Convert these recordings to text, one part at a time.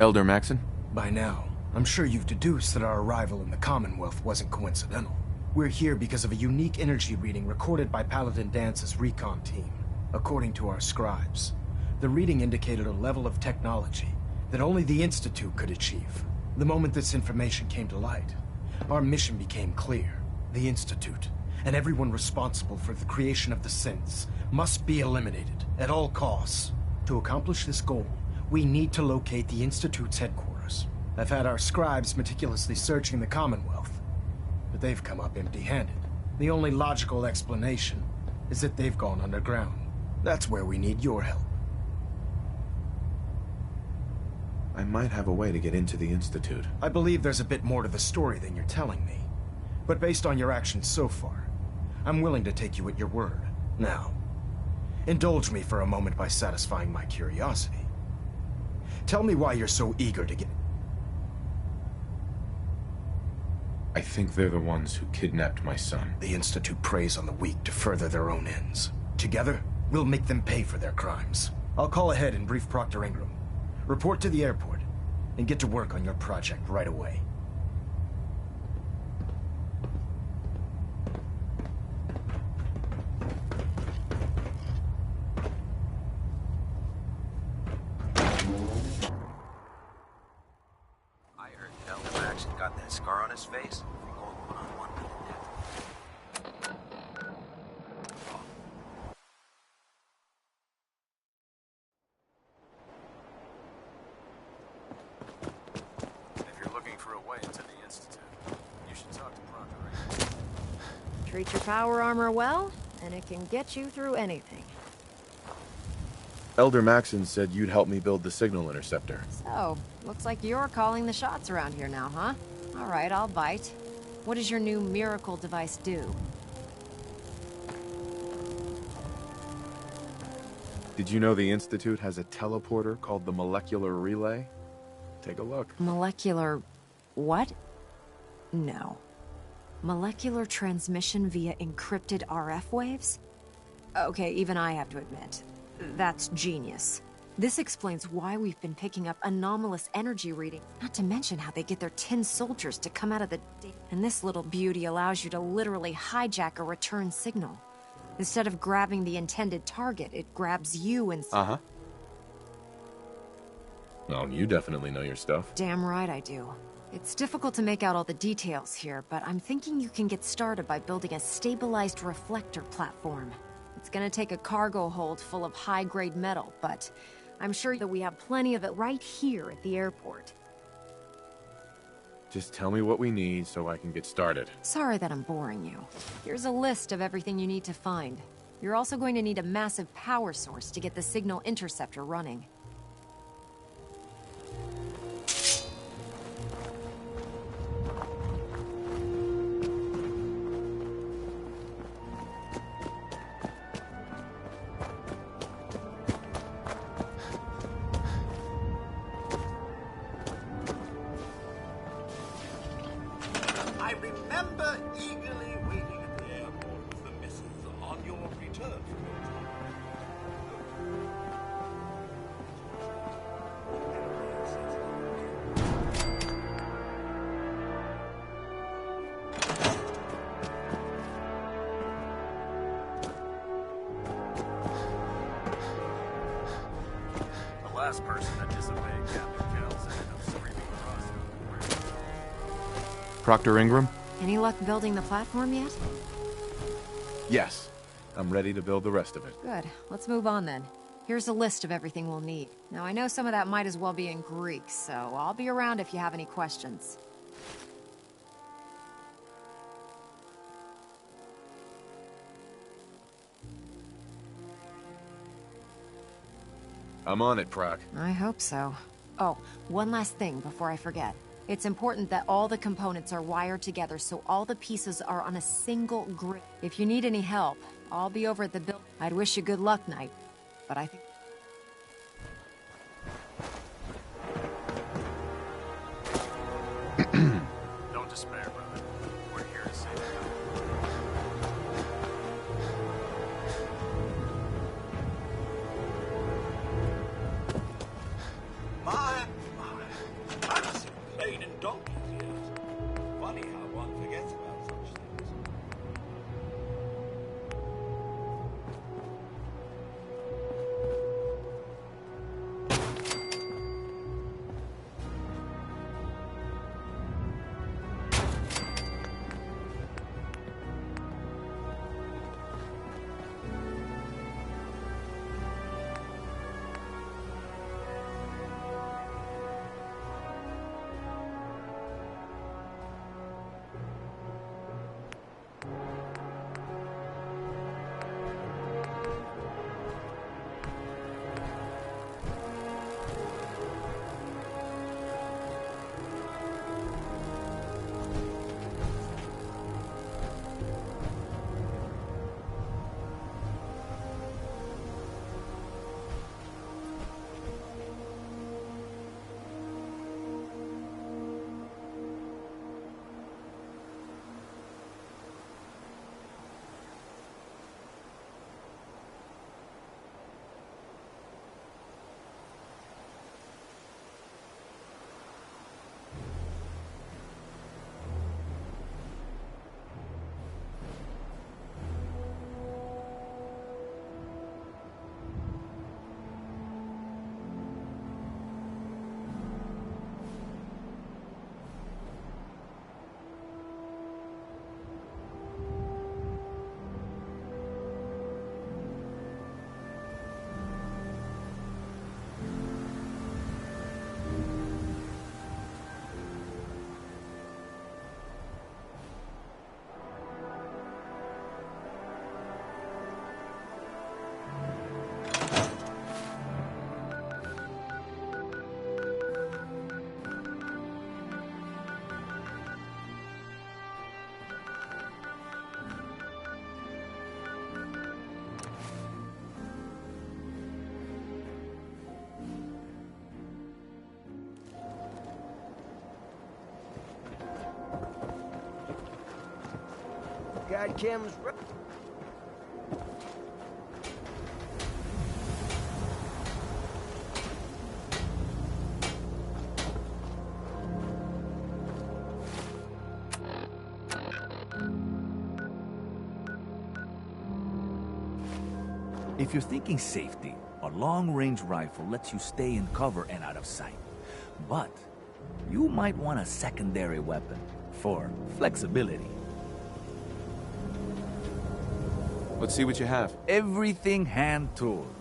Elder Maxon? By now, I'm sure you've deduced that our arrival in the Commonwealth wasn't coincidental. We're here because of a unique energy reading recorded by Paladin Dance's recon team. According to our scribes, the reading indicated a level of technology that only the Institute could achieve. The moment this information came to light, our mission became clear. The Institute, and everyone responsible for the creation of the synths, must be eliminated at all costs. To accomplish this goal, we need to locate the Institute's headquarters. I've had our scribes meticulously searching the Commonwealth, but they've come up empty-handed. The only logical explanation is that they've gone underground. That's where we need your help. I might have a way to get into the Institute. I believe there's a bit more to the story than you're telling me. But based on your actions so far, I'm willing to take you at your word. Now, indulge me for a moment by satisfying my curiosity. Tell me why you're so eager to get... I think they're the ones who kidnapped my son. The Institute preys on the weak to further their own ends. Together, we'll make them pay for their crimes. I'll call ahead and brief Proctor Ingram. Report to the airport, and get to work on your project right away. I heard Elder Maxon got that scar on his face from going one-on-one with the devil. Treat your power armor well, and it can get you through anything. Elder Maxon said you'd help me build the signal interceptor. So, looks like you're calling the shots around here now, huh? All right, I'll bite. What does your new miracle device do? Did you know the Institute has a teleporter called the Molecular Relay? Take a look. Molecular... what? No. Molecular transmission via encrypted RF waves? Okay, even I have to admit, that's genius. This explains why we've been picking up anomalous energy readings, not to mention how they get their tin soldiers to come out of the... And this little beauty allows you to literally hijack a return signal. Instead of grabbing the intended target, it grabs you and... Uh-huh. Oh, you definitely know your stuff. Damn right I do. It's difficult to make out all the details here, but I'm thinking you can get started by building a stabilized reflector platform. It's gonna take a cargo hold full of high-grade metal, but I'm sure that we have plenty of it right here at the airport. Just tell me what we need so I can get started. Sorry that I'm boring you. Here's a list of everything you need to find. You're also going to need a massive power source to get the signal interceptor running. I remember eagerly waiting at the airport with the missus on your return from your The last person that disobeyed Captain Kells ended up screaming across the room. Proctor Ingram? Any luck building the platform yet? Yes. I'm ready to build the rest of it. Good. Let's move on then. Here's a list of everything we'll need. Now, I know some of that might as well be in Greek, so I'll be around if you have any questions. I'm on it, Proc. I hope so. Oh, one last thing before I forget. It's important that all the components are wired together so all the pieces are on a single grid. If you need any help, I'll be over at the building. I'd wish you good luck, Knight, but I think... Don't despair, brother. We're here to save you. My, Sky cam's right. If you're thinking safety, a long-range rifle lets you stay in cover and out of sight. But you might want a secondary weapon for flexibility. Let's see what you have. Everything hand-tooled.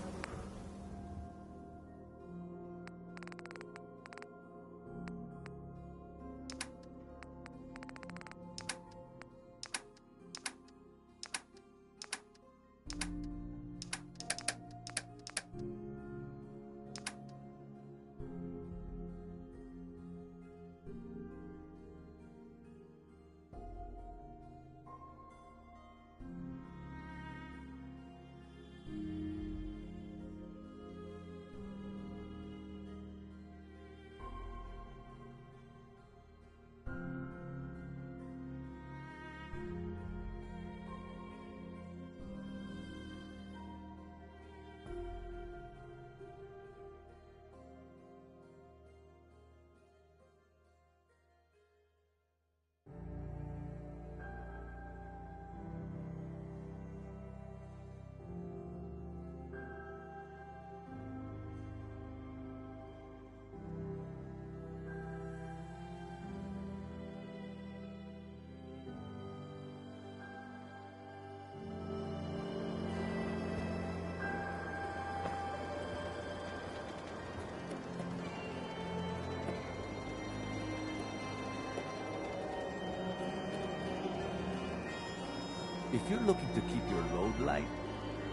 If you're looking to keep your load light,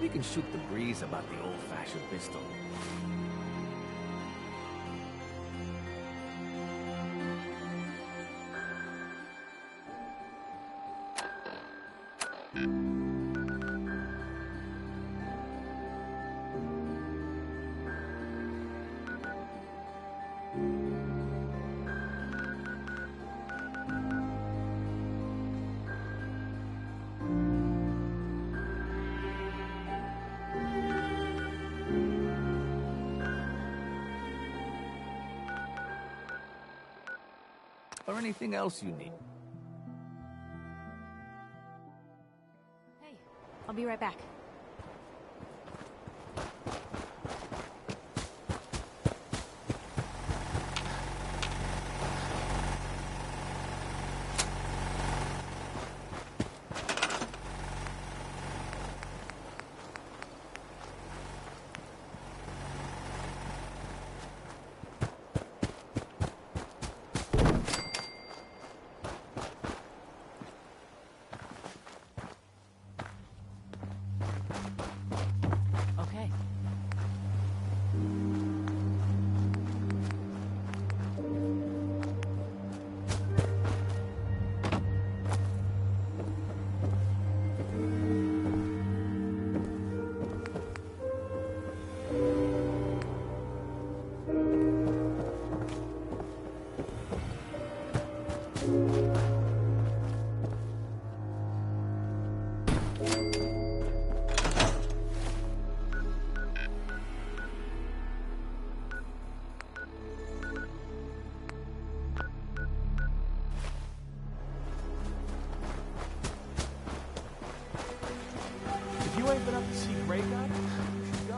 we can shoot the breeze about the old-fashioned pistol. Or anything else you need. Hey, I'll be right back. Okay. If you ain't been up to see Grey God, you should go.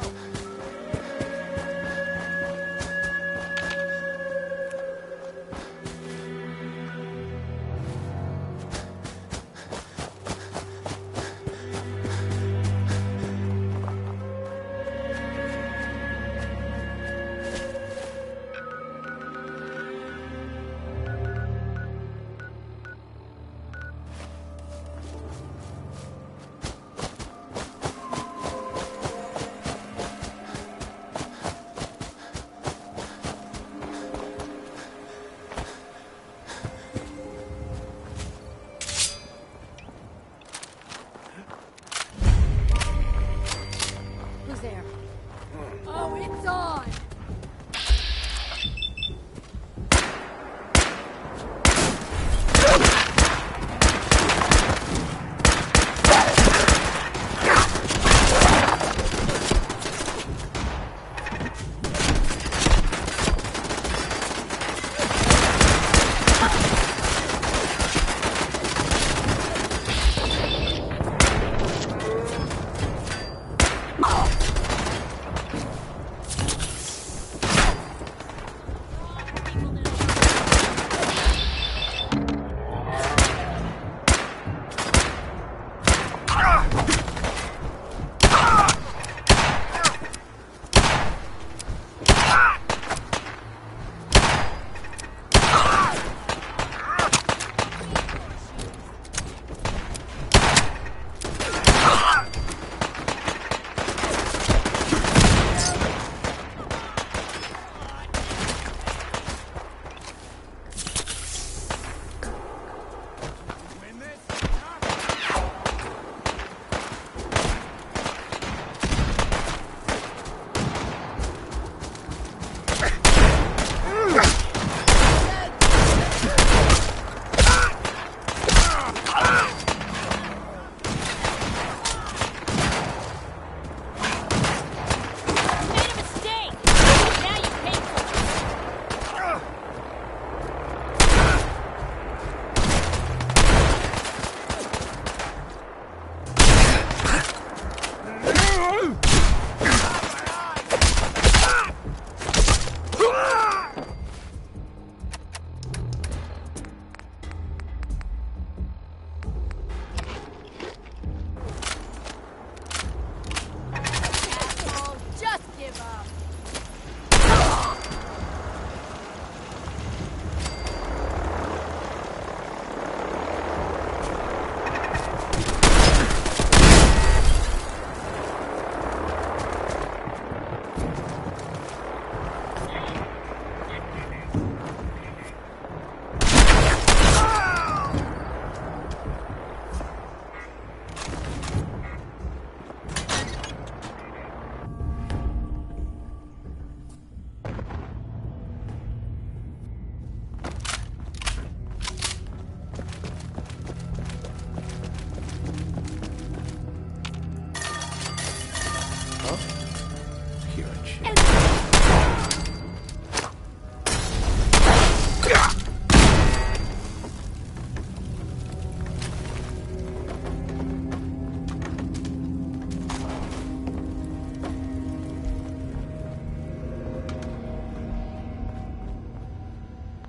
security.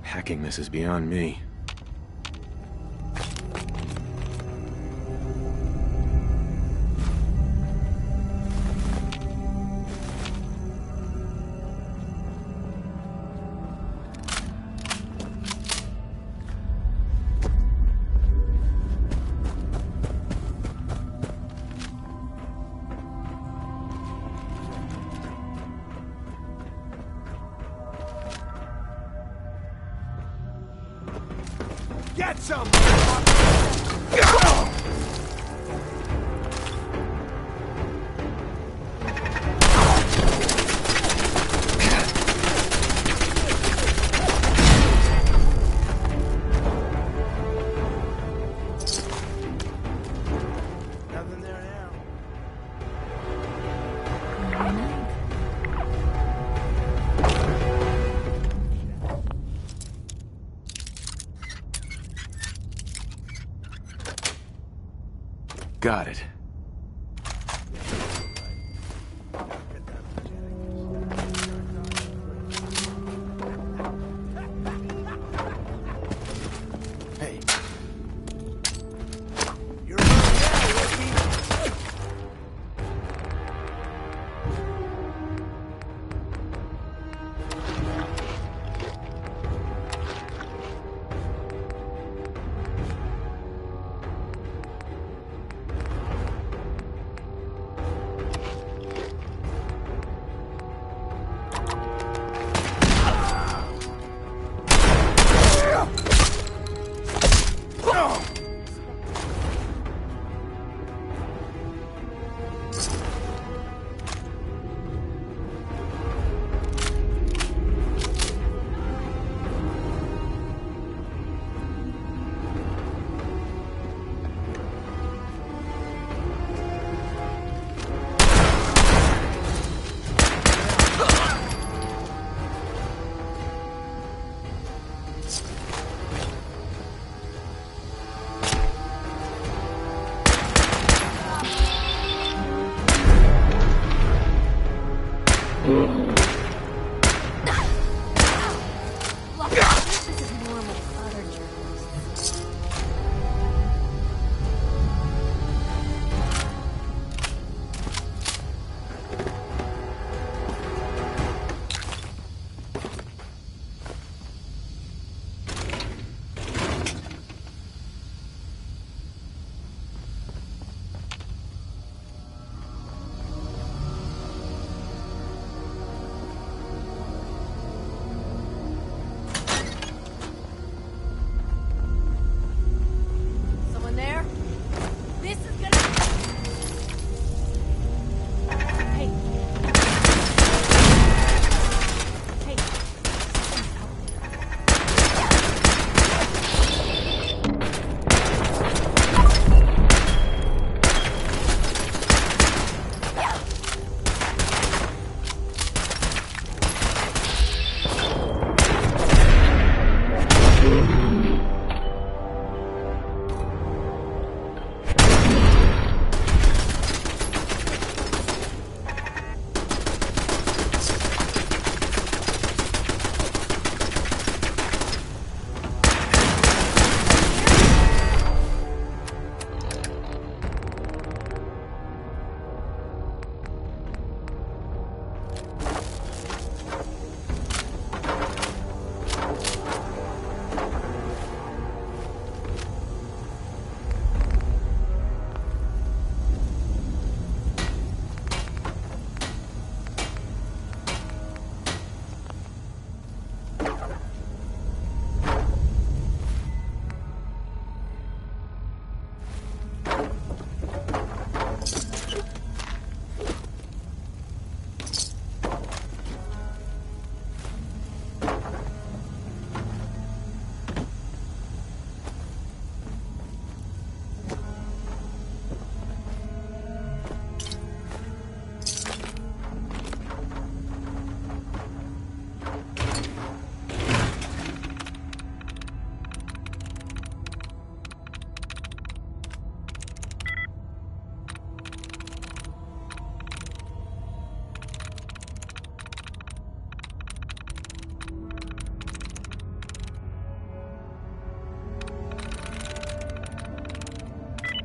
Hacking this is beyond me. Get some! Nothing there now. Got it. Hey, You're running now, Ricky. Look, this is normal for other journalists.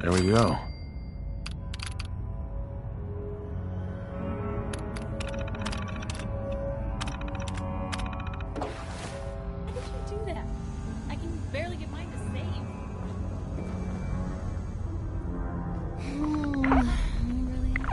There we go. How did you do that? I can barely get mine to save. I really am.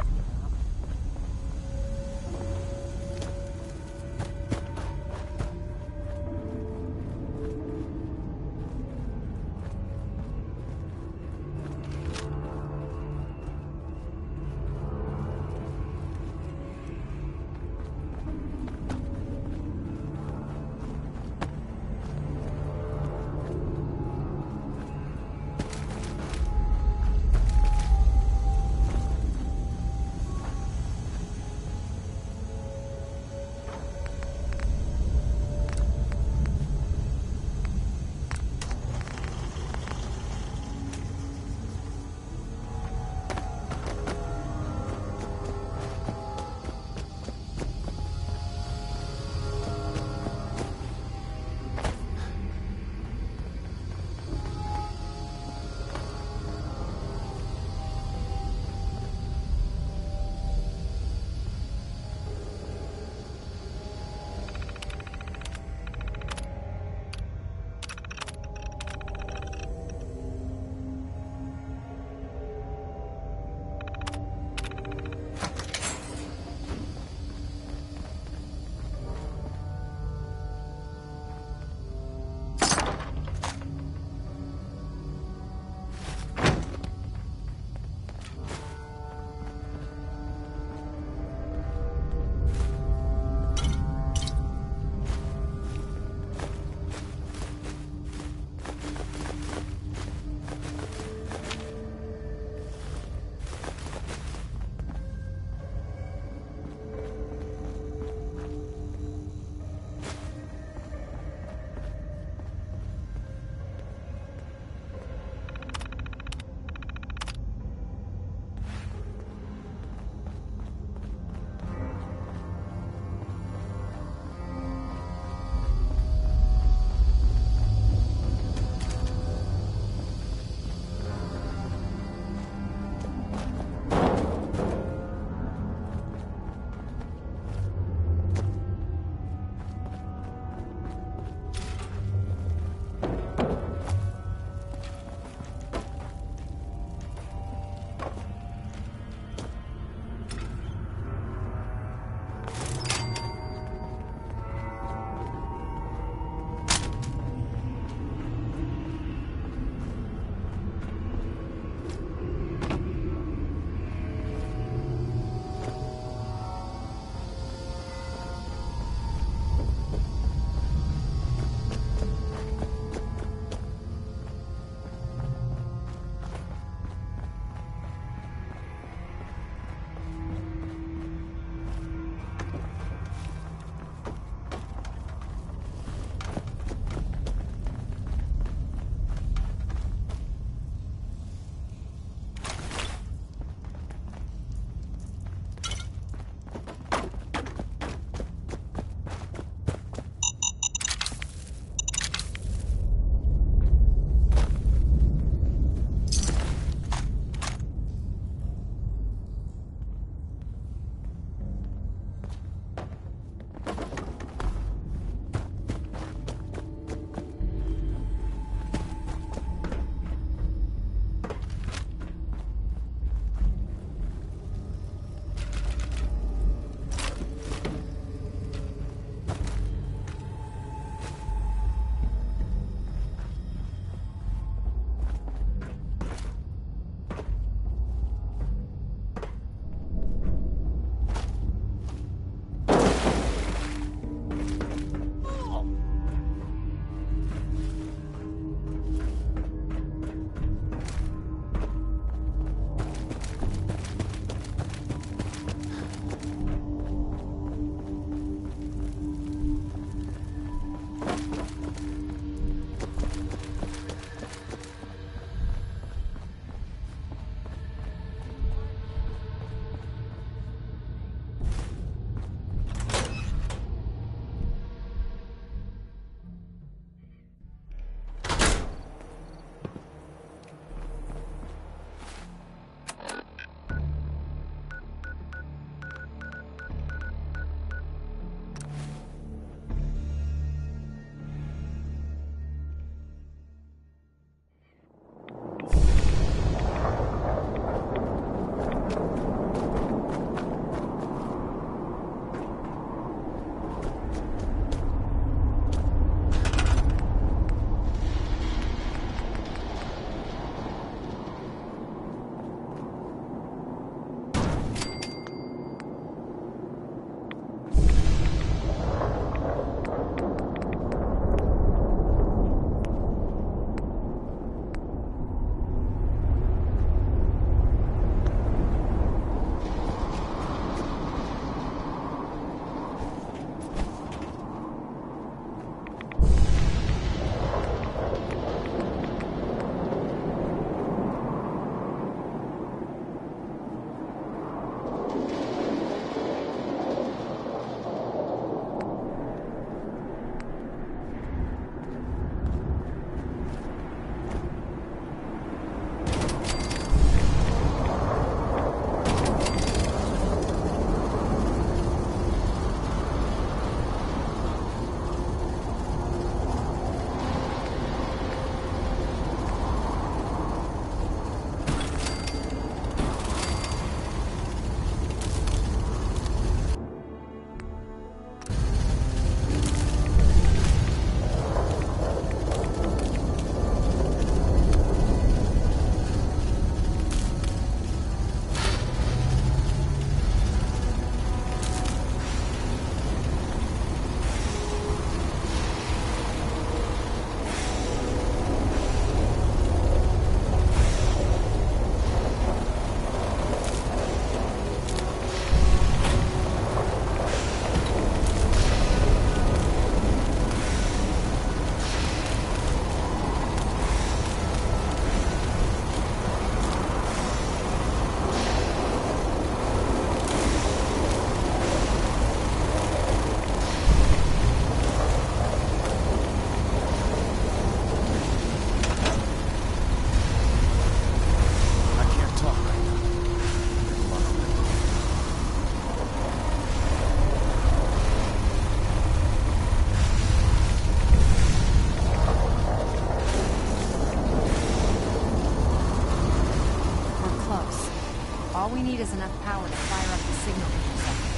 us enough power to fire up the signal interceptor.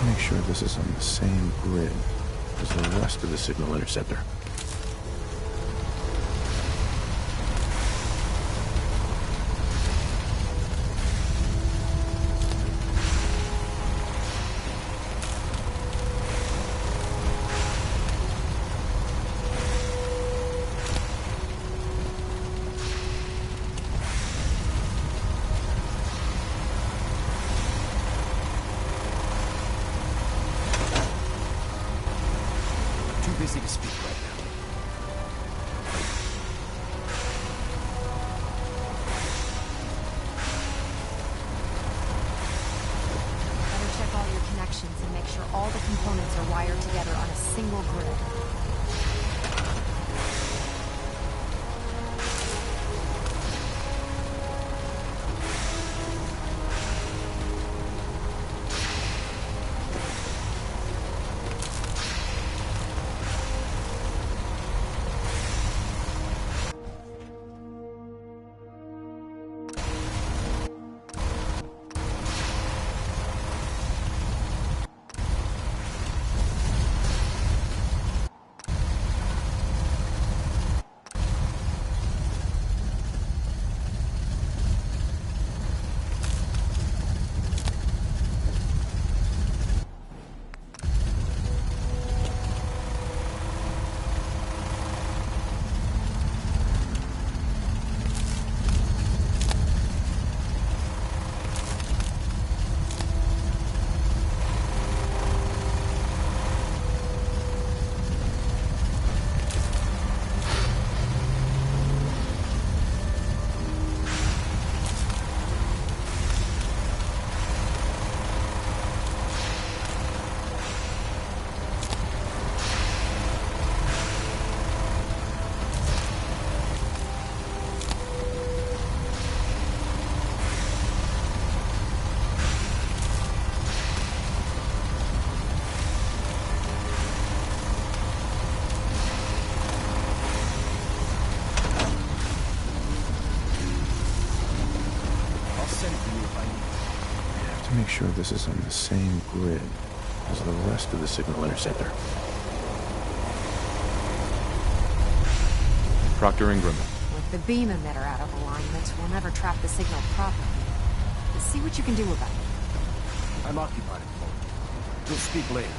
Make sure this is on the same grid as the rest of the signal interceptor. Busy to speak right now. Better check all your connections and make sure all the components are wired together on a single grid. Make sure this is on the same grid as the rest of the signal interceptor. Proctor Ingram. With the beam emitter out of alignment, we'll never trap the signal properly. See what you can do about it. I'm occupied at the moment. We'll speak later.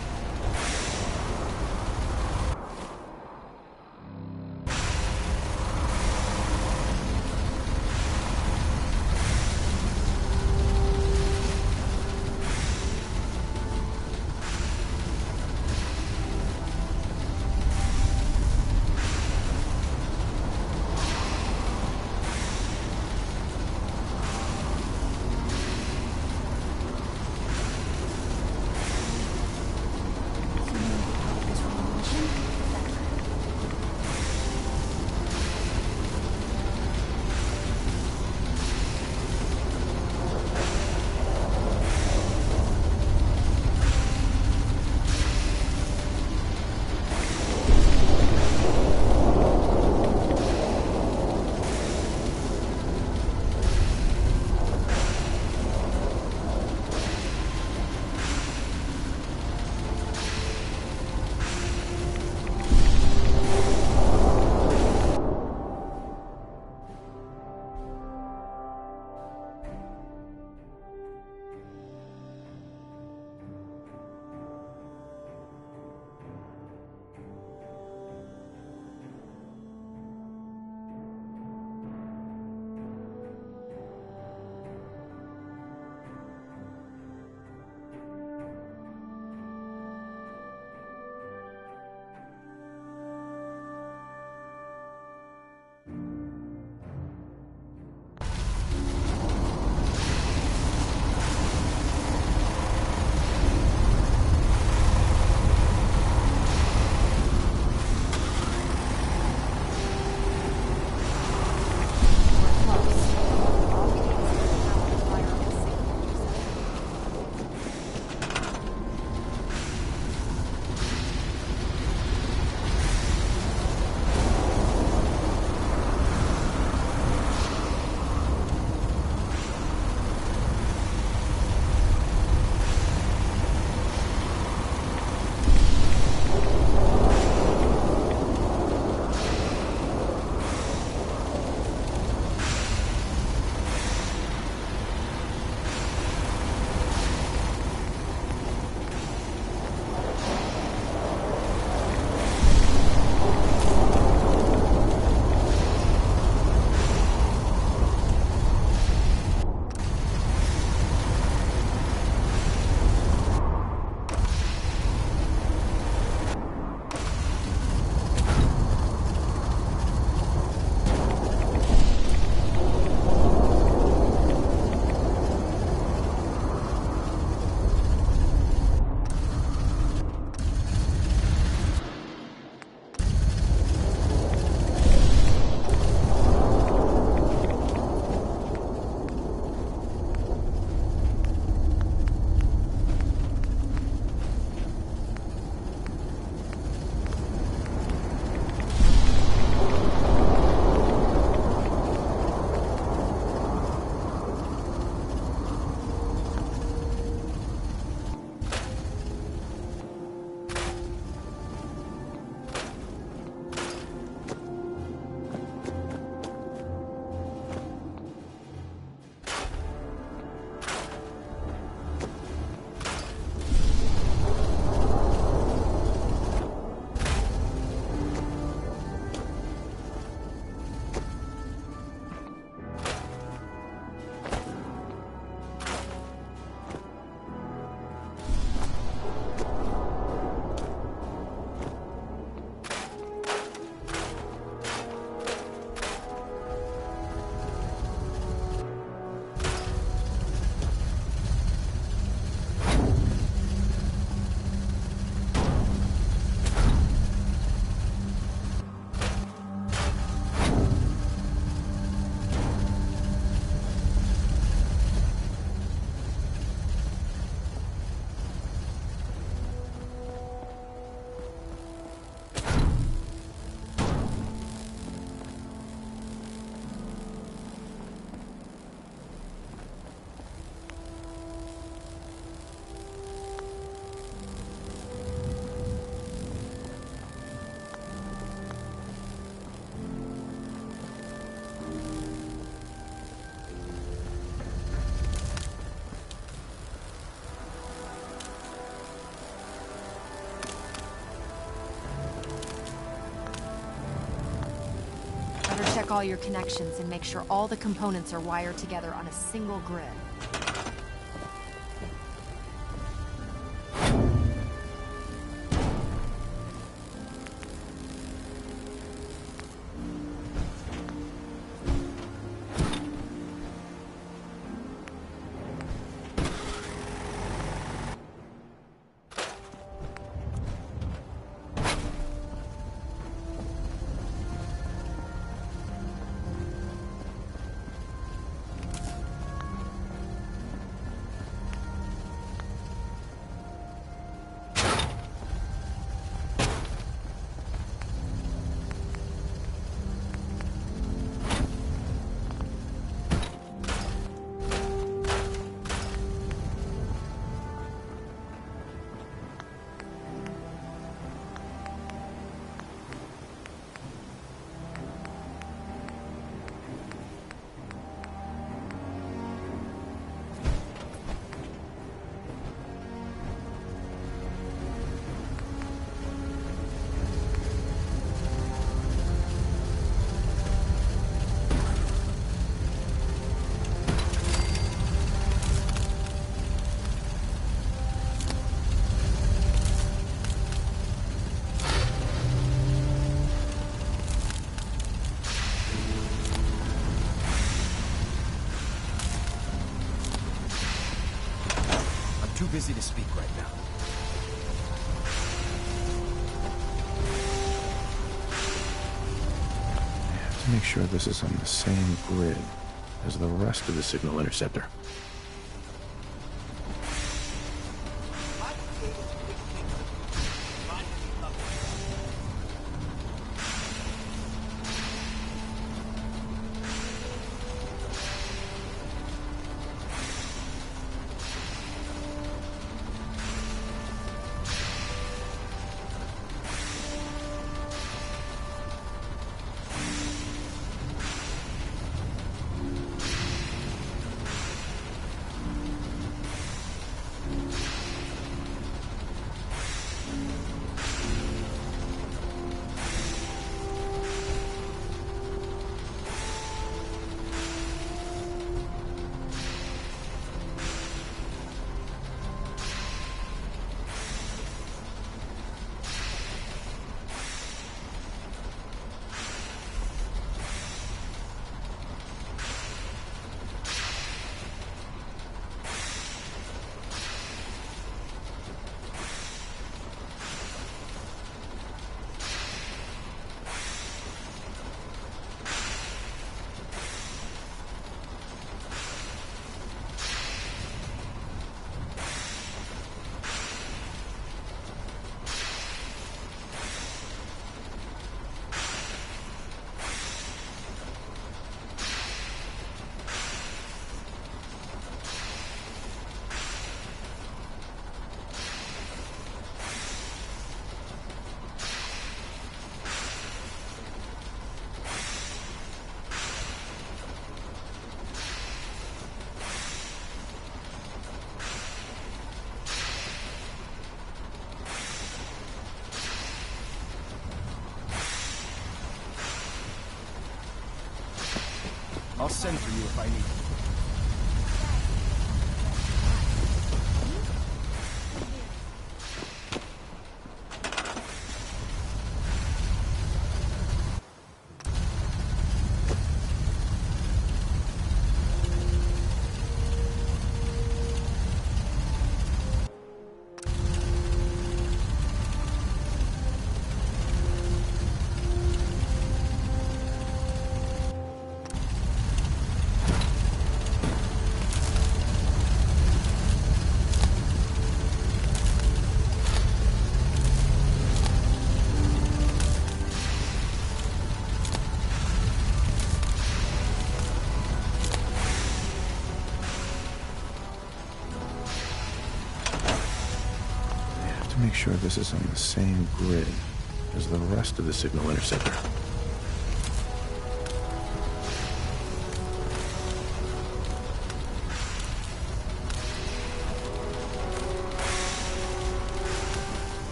better check all your connections and make sure all the components are wired together on a single grid. Too busy to speak right now. I have to make sure this is on the same grid as the rest of the signal interceptor. I'll send for you if I need you. Make sure this is on the same grid as the rest of the signal interceptor.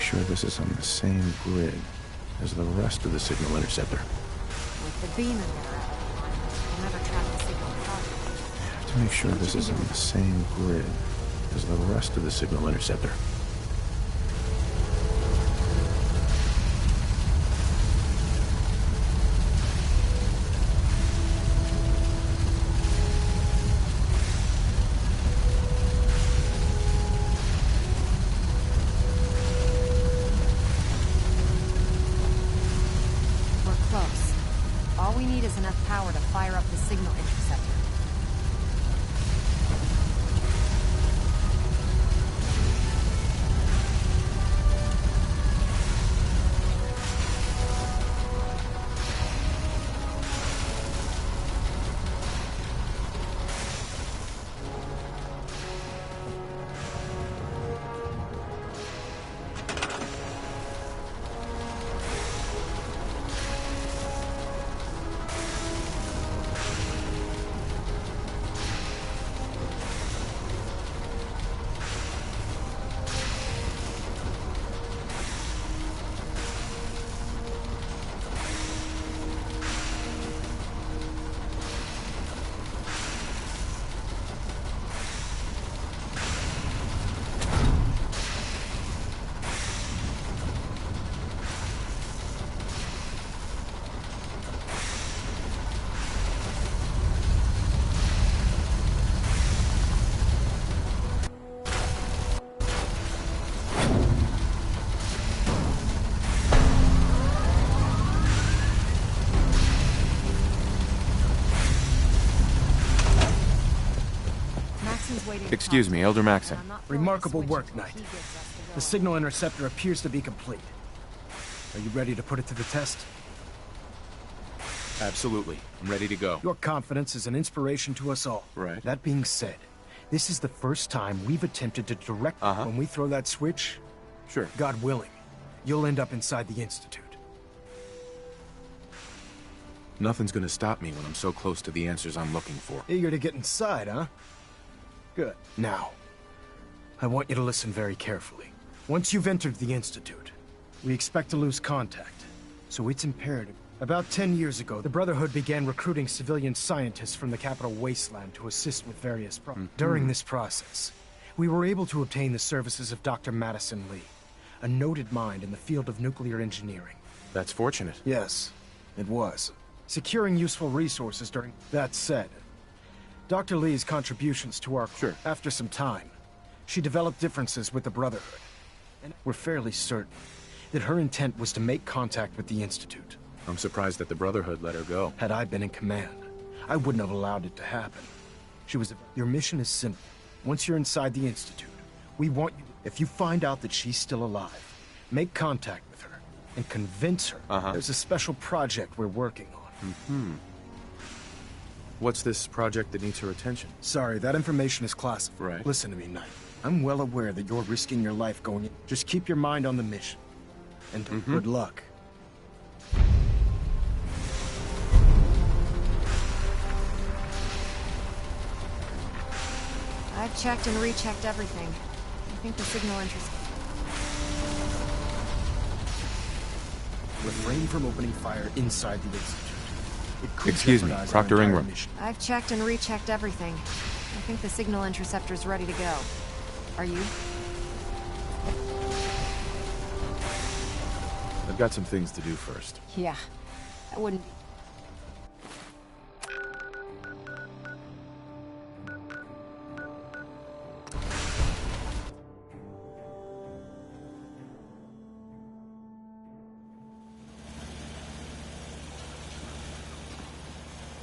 make sure this is on the same grid as the rest of the signal interceptor. With the beam emitter, we'll never trap the signal properly. I have to make sure this is on the same grid as the rest of the signal interceptor. All we need is enough power to fire up the signal interceptor. Excuse me, Elder Maxon. Remarkable work, Knight. The signal interceptor appears to be complete. Are you ready to put it to the test? Absolutely. I'm ready to go. Your confidence is an inspiration to us all. Right. That being said, this is the first time we've attempted to direct... When we throw that switch, Sure. God willing, you'll end up inside the Institute. Nothing's gonna stop me when I'm so close to the answers I'm looking for. Eager to get inside, huh? Good. Now, I want you to listen very carefully. Once you've entered the Institute, we expect to lose contact, so it's imperative. About 10 years ago, the Brotherhood began recruiting civilian scientists from the capital wasteland to assist with various problems. During this process, we were able to obtain the services of Dr. Madison Lee, a noted mind in the field of nuclear engineering. That's fortunate. Yes, it was. Securing useful resources during... That said, Dr. Lee's contributions to our... Sure. After some time, she developed differences with the Brotherhood, and we're fairly certain that her intent was to make contact with the Institute. I'm surprised that the Brotherhood let her go. Had I been in command, I wouldn't have allowed it to happen. She was... Your mission is simple. Once you're inside the Institute, we want you... If you find out that she's still alive, make contact with her and convince her there's a special project we're working on. What's this project that needs her attention? Sorry, that information is classified. Right. Listen to me, Knight. I'm well aware that you're risking your life going in. Just keep your mind on the mission. And good luck. I've checked and rechecked everything. I think the signal interest... Refrain from opening fire inside the Institute. It could Excuse me, jeopardize our Proctor entire Ingram. mission. I've checked and rechecked everything. I think the signal interceptor's ready to go. Are you? I've got some things to do first. Yeah. I wouldn't...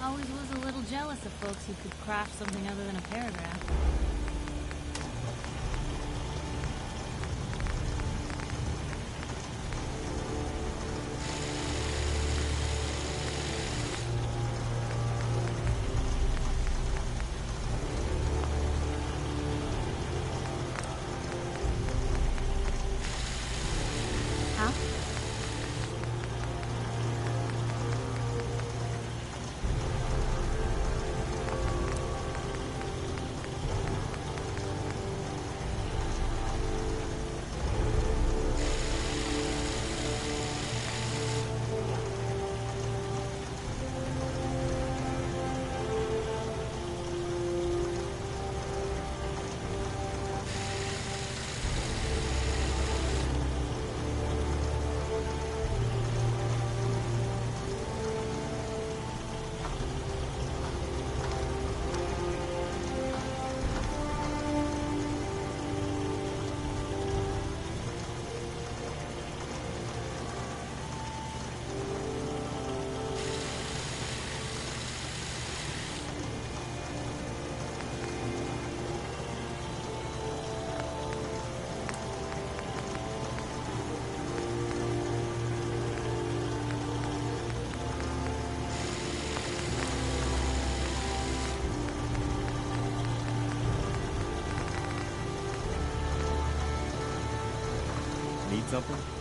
Always was a little jealous of folks who could craft something other than a paragraph. Huh? Need something?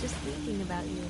Just thinking about you.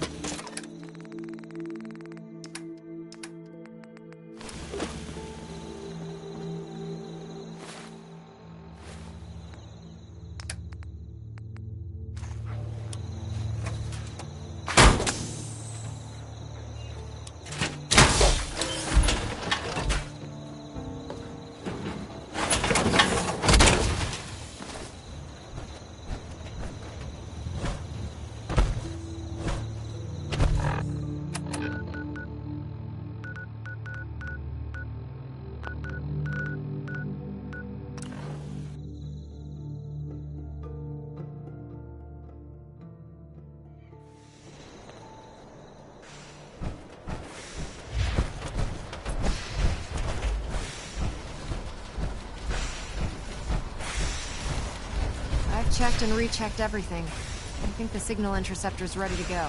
Checked and rechecked everything. I think the signal interceptor's ready to go.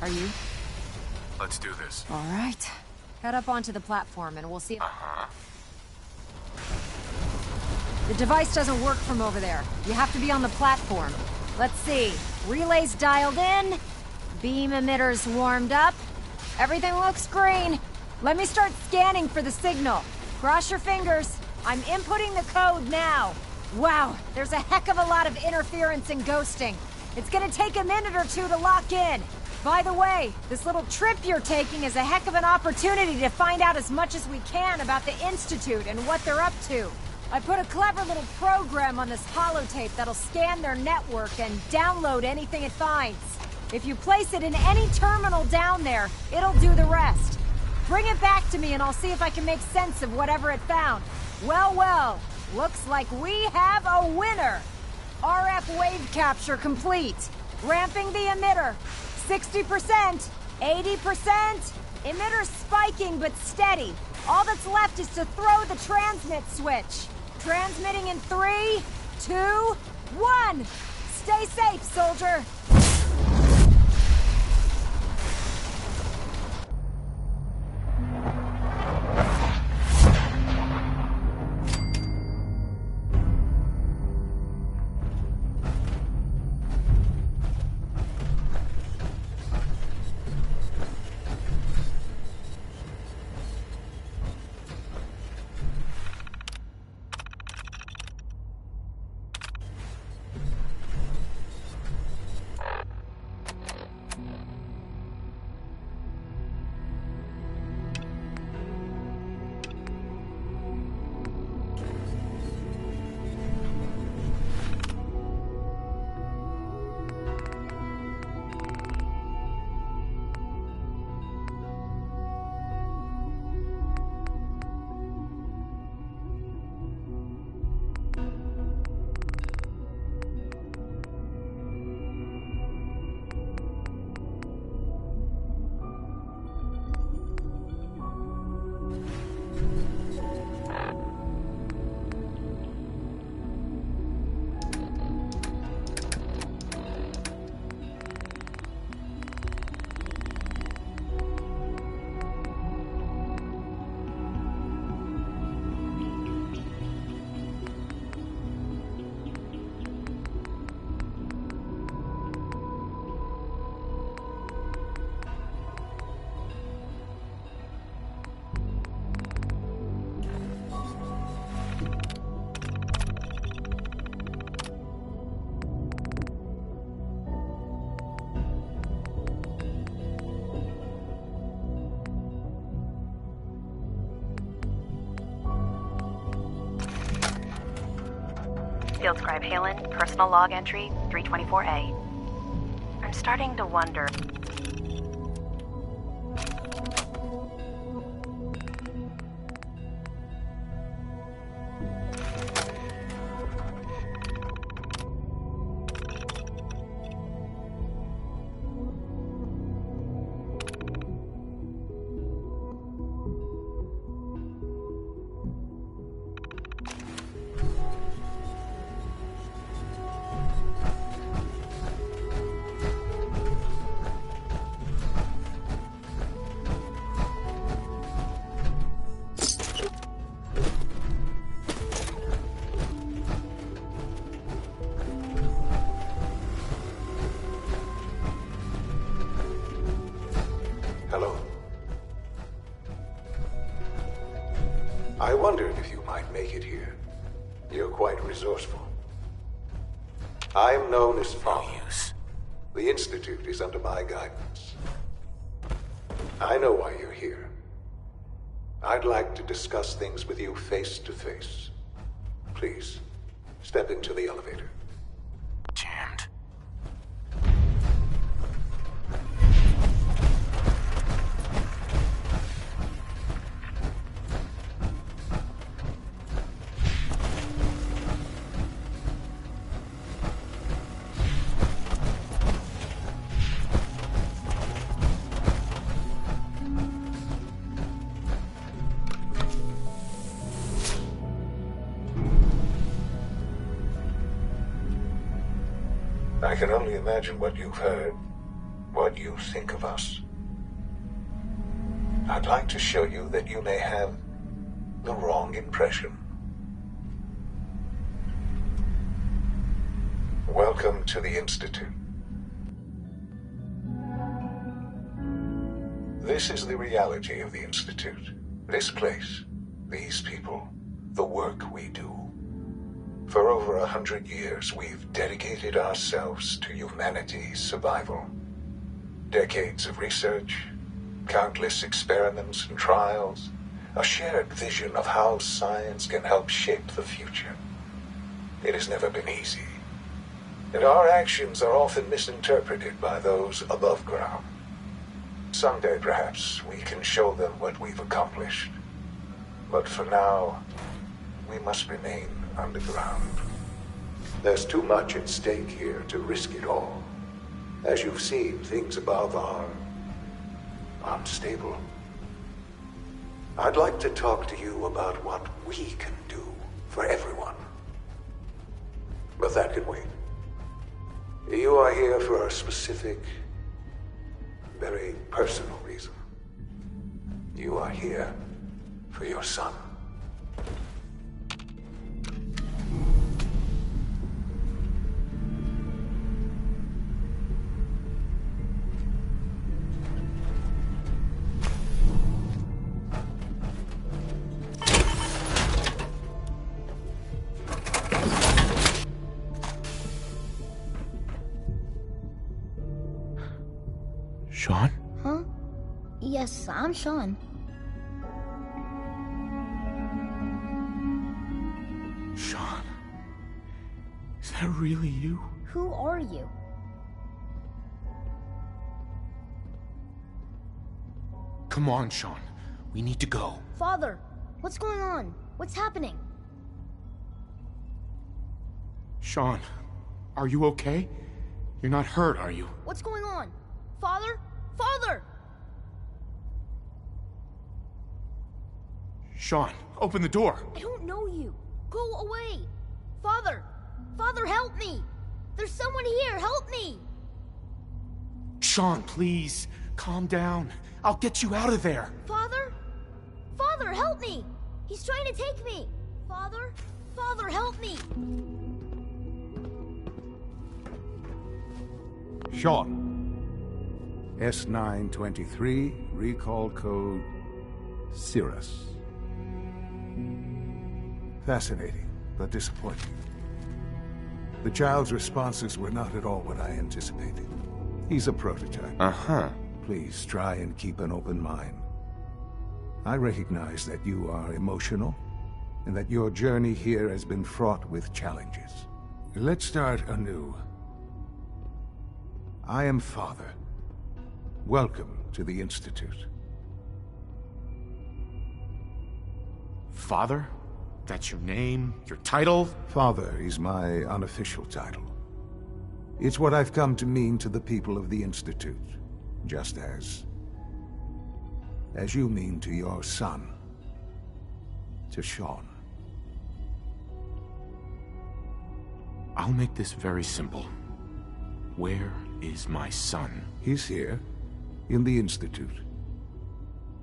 Are you? Let's do this. All right. Head up onto the platform and we'll see if... The device doesn't work from over there. You have to be on the platform. Let's see. Relays dialed in. Beam emitters warmed up. Everything looks green. Let me start scanning for the signal. Cross your fingers. I'm inputting the code now. Wow, there's a heck of a lot of interference and ghosting. It's gonna take a minute or two to lock in. By the way, this little trip you're taking is a heck of an opportunity to find out as much as we can about the Institute and what they're up to. I put a clever little program on this holotape that'll scan their network and download anything it finds. If you place it in any terminal down there, it'll do the rest. Bring it back to me and I'll see if I can make sense of whatever it found. Well, well, looks like we have a winner. RF wave capture complete. Ramping the emitter. 60%, 80%. Emitter spiking but steady. All that's left is to throw the transmit switch. Transmitting in 3, 2, 1. Stay safe, soldier. Field Scribe Halen, personal log entry 324A. I'm starting to wonder. Hello. I wondered if you might make it here. You're quite resourceful. I'm known as Fallout. The Institute is under my guidance. I know why you're here. I'd like to discuss things with you face to face. Please, step into the elevator. Jammed. I can only imagine what you've heard, what you think of us. I'd like to show you that you may have the wrong impression. Welcome to the Institute. This is the reality of the Institute. This place, these people, the work we do. For over 100 years, we've dedicated ourselves to humanity's survival. Decades of research, countless experiments and trials, a shared vision of how science can help shape the future. It has never been easy, and our actions are often misinterpreted by those above ground. Someday, perhaps, we can show them what we've accomplished. But for now, we must remain underground. There's too much at stake here to risk it all. As you've seen, things above are unstable. I'd like to talk to you about what we can do for everyone. But that can wait. You are here for a specific, very personal reason. You are here for your son. Sean? Huh? Yes, I'm Sean. Sean? Is that really you? Who are you? Come on, Sean. We need to go. Father, what's going on? What's happening? Sean, are you okay? You're not hurt, are you? What's going on? Father? Father! Sean, open the door. I don't know you. Go away. Father! Father, help me! There's someone here, help me! Sean, please, calm down. I'll get you out of there. Father? Father, help me! He's trying to take me! Father? Father, help me! Sean. S923, recall code Cirrus. Fascinating, but disappointing. The child's responses were not at all what I anticipated. He's a prototype. Uh-huh. Please try and keep an open mind. I recognize that you are emotional, and that your journey here has been fraught with challenges. Let's start anew. I am Father. Welcome to the Institute. Father? That's your name? Your title? Father is my unofficial title. It's what I've come to mean to the people of the Institute, just as you mean to your son, to Sean. I'll make this very simple. Where is my son? He's here, in the Institute.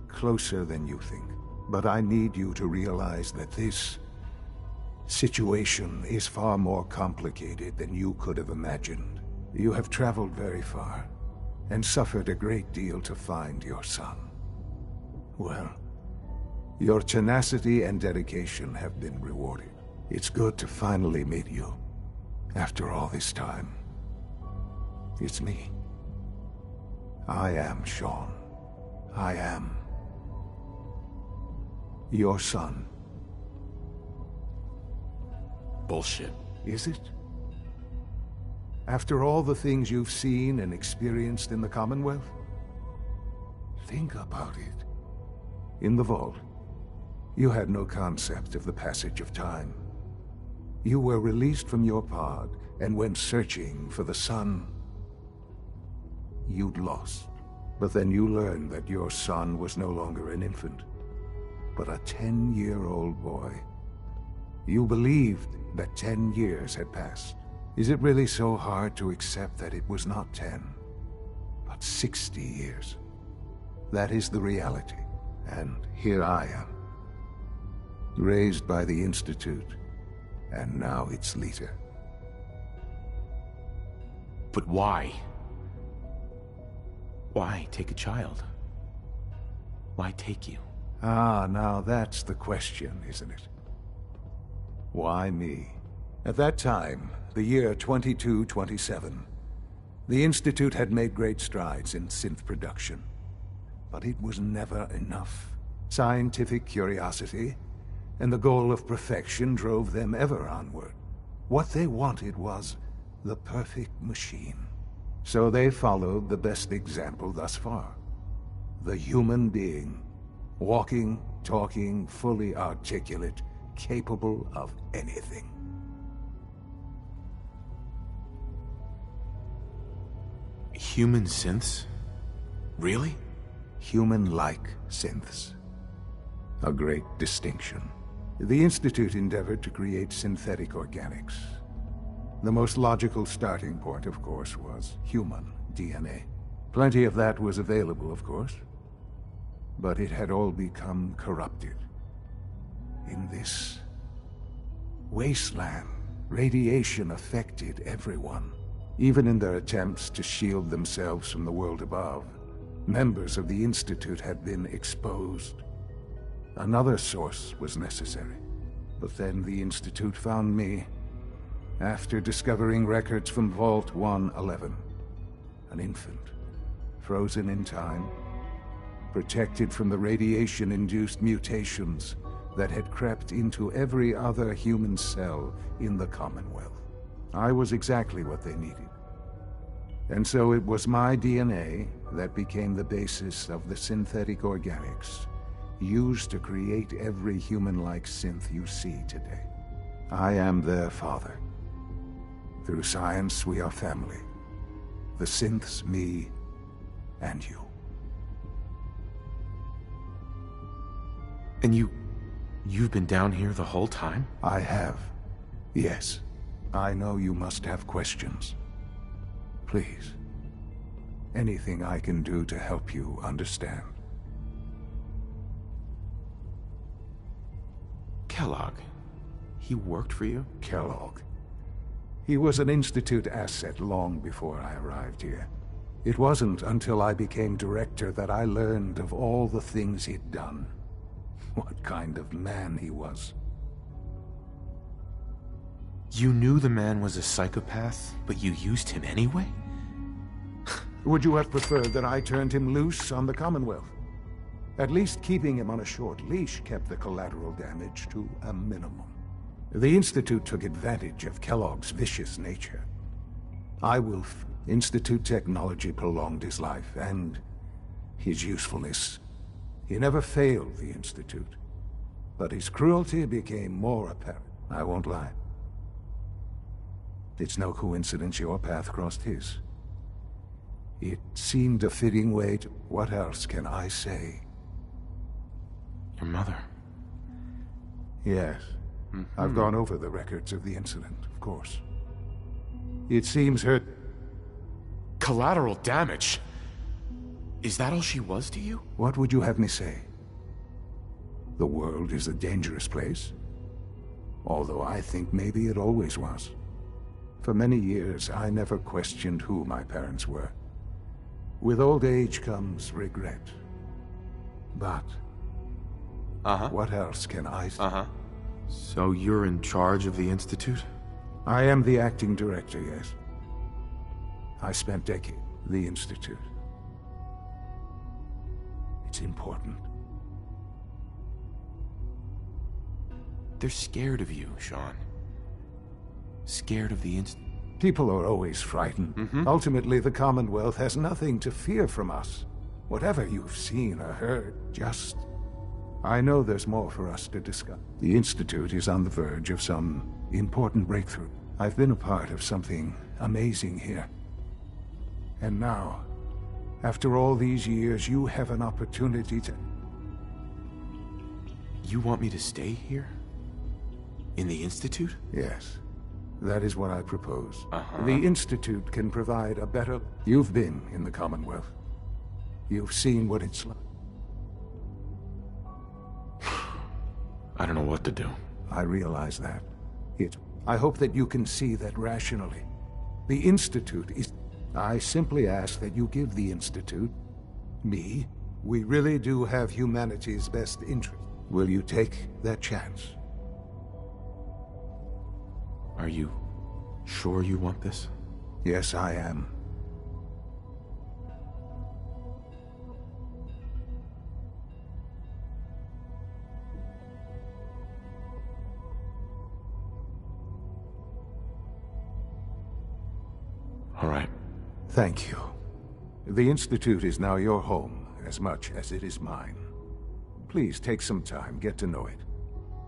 Closer than you think. But I need you to realize that this situation is far more complicated than you could have imagined. You have traveled very far, and suffered a great deal to find your son. Well, your tenacity and dedication have been rewarded. It's good to finally meet you, after all this time. It's me. I am Sean. I am your son. Bullshit. Is it? After all the things you've seen and experienced in the Commonwealth? Think about it. In the vault, you had no concept of the passage of time. You were released from your pod and went searching for the son you'd lost. But then you learned that your son was no longer an infant, but a 10-year-old boy. You believed that 10 years had passed. Is it really so hard to accept that it was not 10, but 60 years? That is the reality. And here I am. Raised by the Institute, and now its leader. But why? Why take a child? Why take you? Ah, now that's the question, isn't it? Why me? At that time, the year 2227, the Institute had made great strides in synth production. But it was never enough. Scientific curiosity and the goal of perfection drove them ever onward. What they wanted was the perfect machine. So they followed the best example thus far. The human being. Walking, talking, fully articulate, capable of anything. Human synths? Really? Human-like synths. A great distinction. The Institute endeavored to create synthetic organics. The most logical starting point, of course, was human DNA. Plenty of that was available, of course. But it had all become corrupted. In this wasteland, radiation affected everyone. Even in their attempts to shield themselves from the world above, members of the Institute had been exposed. Another source was necessary. But then the Institute found me, after discovering records from Vault 111. An infant, frozen in time, protected from the radiation-induced mutations that had crept into every other human cell in the Commonwealth. I was exactly what they needed. And so it was my DNA that became the basis of the synthetic organics used to create every human-like synth you see today. I am their father. Through science, we are family. The synths, me, and you. And you've been down here the whole time? I have. Yes. I know you must have questions. Please. Anything I can do to help you understand. Kellogg. He worked for you? Kellogg. He was an Institute asset long before I arrived here. It wasn't until I became director that I learned of all the things he'd done. What kind of man he was. You knew the man was a psychopath, but you used him anyway? Would you have preferred that I turned him loose on the Commonwealth? At least keeping him on a short leash kept the collateral damage to a minimum. The Institute took advantage of Kellogg's vicious nature. Institute technology prolonged his life and his usefulness. He never failed the Institute, but his cruelty became more apparent. I won't lie. It's no coincidence your path crossed his. It seemed a fitting way to... What else can I say? Your mother. Yes. I've gone over the records of the incident, of course. It seems her... Collateral damage? Is that all she was to you? What would you have me say? The world is a dangerous place. Although I think maybe it always was. For many years, I never questioned who my parents were. With old age comes regret. But... what else can I say? So you're in charge of the Institute? I am the acting director, yes. I spent decades at the Institute. It's important. They're scared of you, Sean. Scared of the Institute. People are always frightened. Ultimately, the Commonwealth has nothing to fear from us. Whatever you've seen or heard, just... I know there's more for us to discuss. The Institute is on the verge of some important breakthrough. I've been a part of something amazing here. And now, after all these years, you have an opportunity to... You want me to stay here? In the Institute? Yes. That is what I propose. The Institute can provide a better... You've been in the Commonwealth. You've seen what it's like. what to do. I realize that. I hope that you can see that rationally. The Institute is... I simply ask that you give the Institute, me, we really do have humanity's best interest. Will you take that chance? Are you sure you want this? Yes, I am. All right. Thank you. The Institute is now your home, as much as it is mine. Please take some time, get to know it.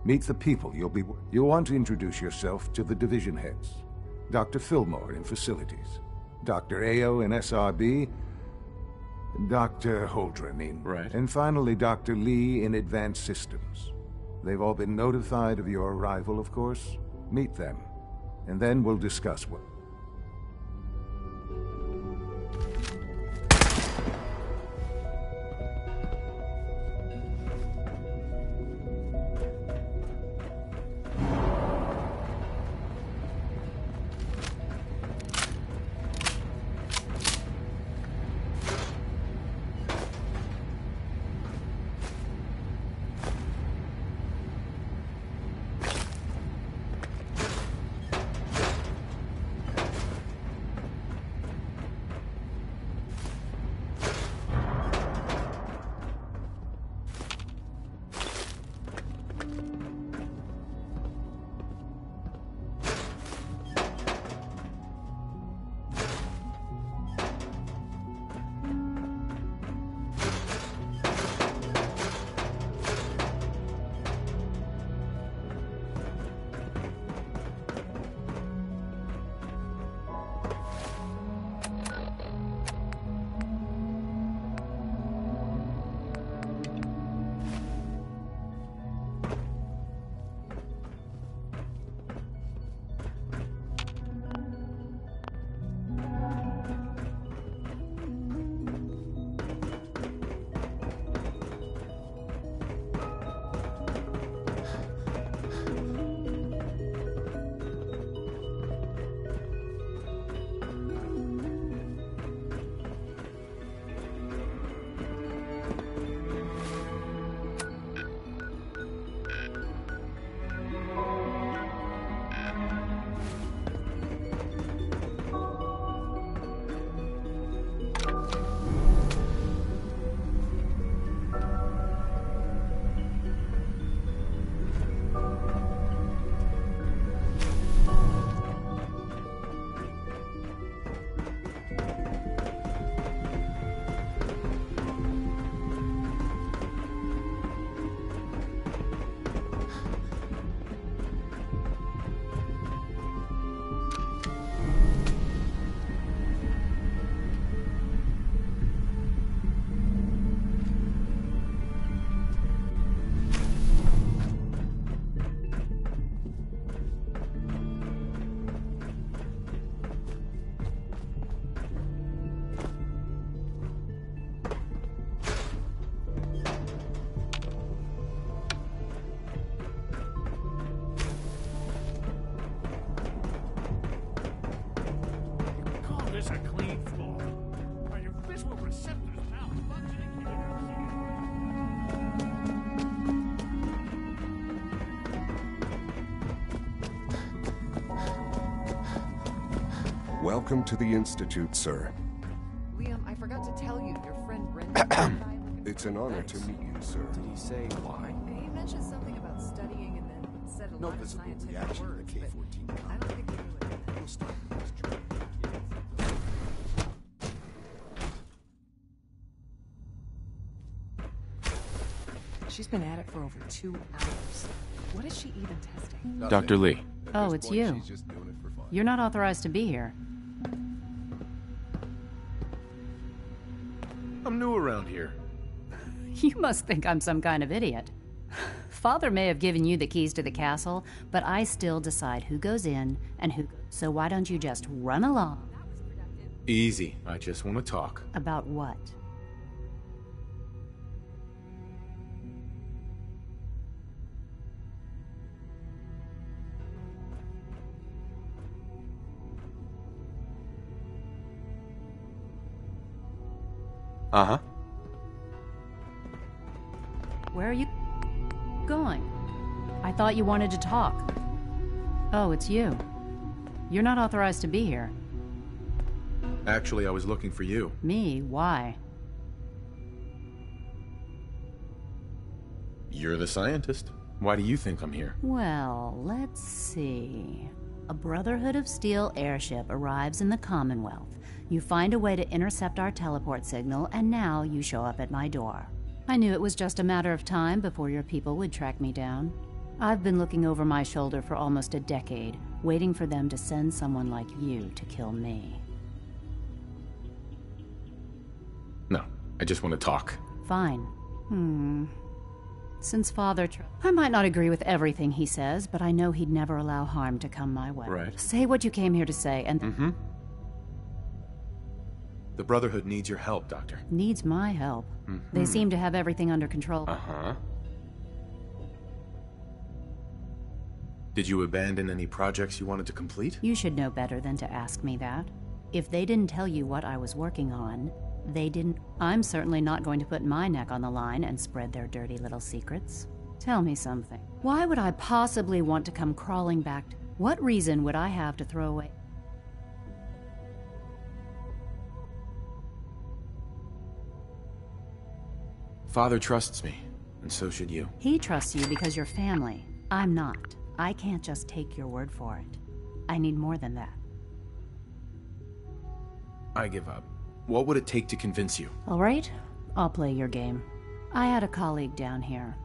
Meet the people you'll want to introduce yourself to the division heads. Dr. Fillmore in Facilities, Dr. Ao in SRB, Dr. Holdren in... Right. And finally, Dr. Lee in Advanced Systems. They've all been notified of your arrival, of course. Meet them, and then we'll discuss what... This a clean floor. Are your visual receptors malfunctioning? Welcome to the Institute, sir. Liam, I forgot to tell you, your friend Brendan... It's an honor to meet you, sir. Did he say why? He mentioned something about studying and then said a lot of scientific words, but I don't think he knew it. We'll start this journey. She's been at it for over 2 hours. What is she even testing? Dr. Lee. Oh, it's you. You're not authorized to be here. I'm new around here. You must think I'm some kind of idiot. Father may have given you the keys to the castle, but I still decide who goes in and who... So why don't you just run along? Easy. I just want to talk. About what? Uh-huh. Where are you going? I thought you wanted to talk. Oh, it's you. You're not authorized to be here. Actually, I was looking for you. Me? Why? You're the scientist. Why do you think I'm here? Well, let's see. A Brotherhood of Steel airship arrives in the Commonwealth. You find a way to intercept our teleport signal, and now you show up at my door. I knew it was just a matter of time before your people would track me down. I've been looking over my shoulder for almost a decade, waiting for them to send someone like you to kill me. No, I just want to talk. Fine. Since Father I might not agree with everything he says, but I know he'd never allow harm to come my way. Right. Say what you came here to say, and... Mm-hmm. The Brotherhood needs your help, Doctor. Needs my help. They seem to have everything under control. Uh-huh. Did you abandon any projects you wanted to complete? You should know better than to ask me that. If they didn't tell you what I was working on, they didn't. I'm certainly not going to put my neck on the line and spread their dirty little secrets. Tell me something. Why would I possibly want to come crawling back? What reason would I have to throw away? Father trusts me, and so should you. He trusts you because you're family. I'm not. I can't just take your word for it. I need more than that. I give up. What would it take to convince you? All right, I'll play your game. I had a colleague down here,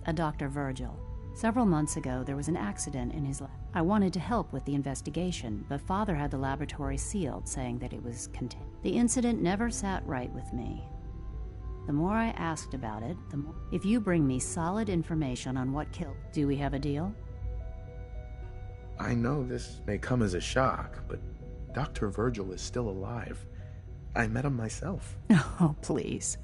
a Dr. Virgil. Several months ago, there was an accident in his lab. I wanted to help with the investigation, but Father had the laboratory sealed, saying that it was contained. The incident never sat right with me. The more I asked about it, the more... If you bring me solid information on what killed, do we have a deal? I know this may come as a shock, but Dr. Virgil is still alive. I met him myself. Oh, please.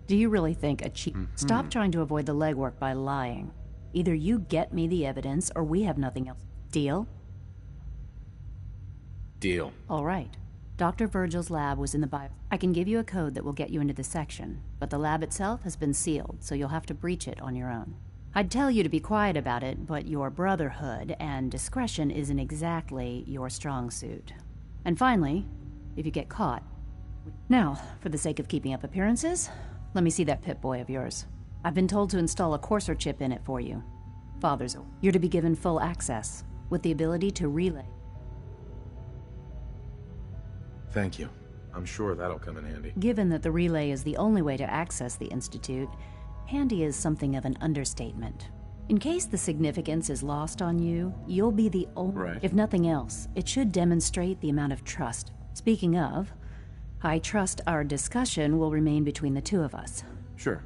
Do you really think a cheat? Stop trying to avoid the legwork by lying. Either you get me the evidence, or we have nothing else. Deal? Deal. All right. Dr. Virgil's lab was in the bio... I can give you a code that will get you into the section, but the lab itself has been sealed, so you'll have to breach it on your own. I'd tell you to be quiet about it, but your brotherhood and discretion isn't exactly your strong suit. And finally, if you get caught... Now, for the sake of keeping up appearances, let me see that Pip-Boy of yours. I've been told to install a courser chip in it for you. Father's... You're to be given full access, with the ability to relay... Thank you. I'm sure that'll come in handy. Given that the relay is the only way to access the Institute, handy is something of an understatement. In case the significance is lost on you, you'll be the only... Right. If nothing else, it should demonstrate the amount of trust. Speaking of, I trust our discussion will remain between the two of us. Sure.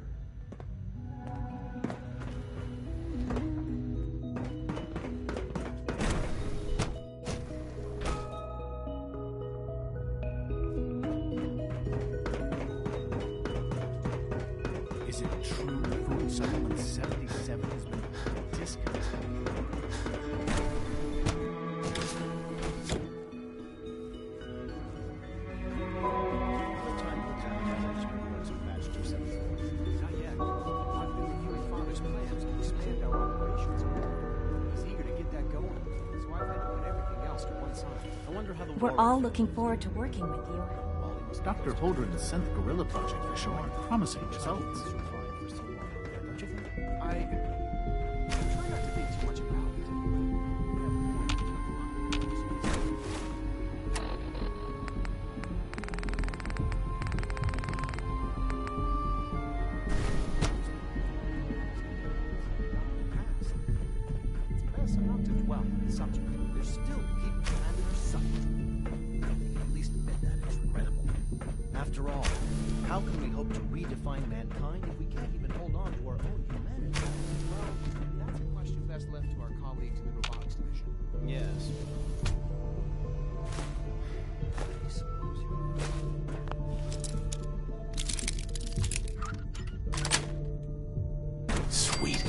Is it true food supplement 77 has been discontinued? Not yet. I've been reviewing Father's plans to expand our operations. He's eager to get that going, so I've had to put everything else to one side. I wonder how the We're all looking forward to working with you. Dr. Holdren's 10th Gorilla project is showing promising results. Don't you think? I try not to think too much about it. It's best not to dwell on the subject. There's still people planning our subject. At least admit that it's regrettable. After all, how can we hope to redefine mankind if we can't even hold on to our own humanity? Well, that's a question best left to our colleagues in the robotics division. Yes. I suppose you're right. Sweet.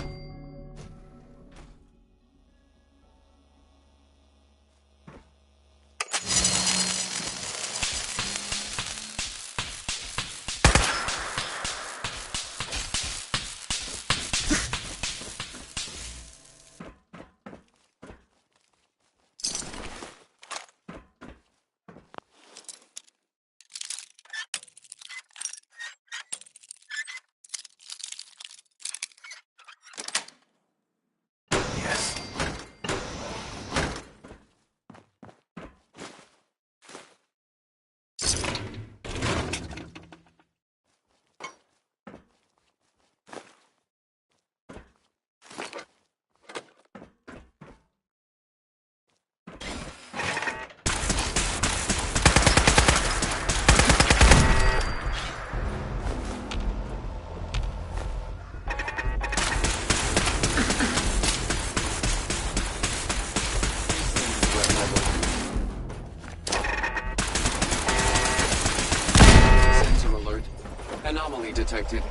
Anomaly detected.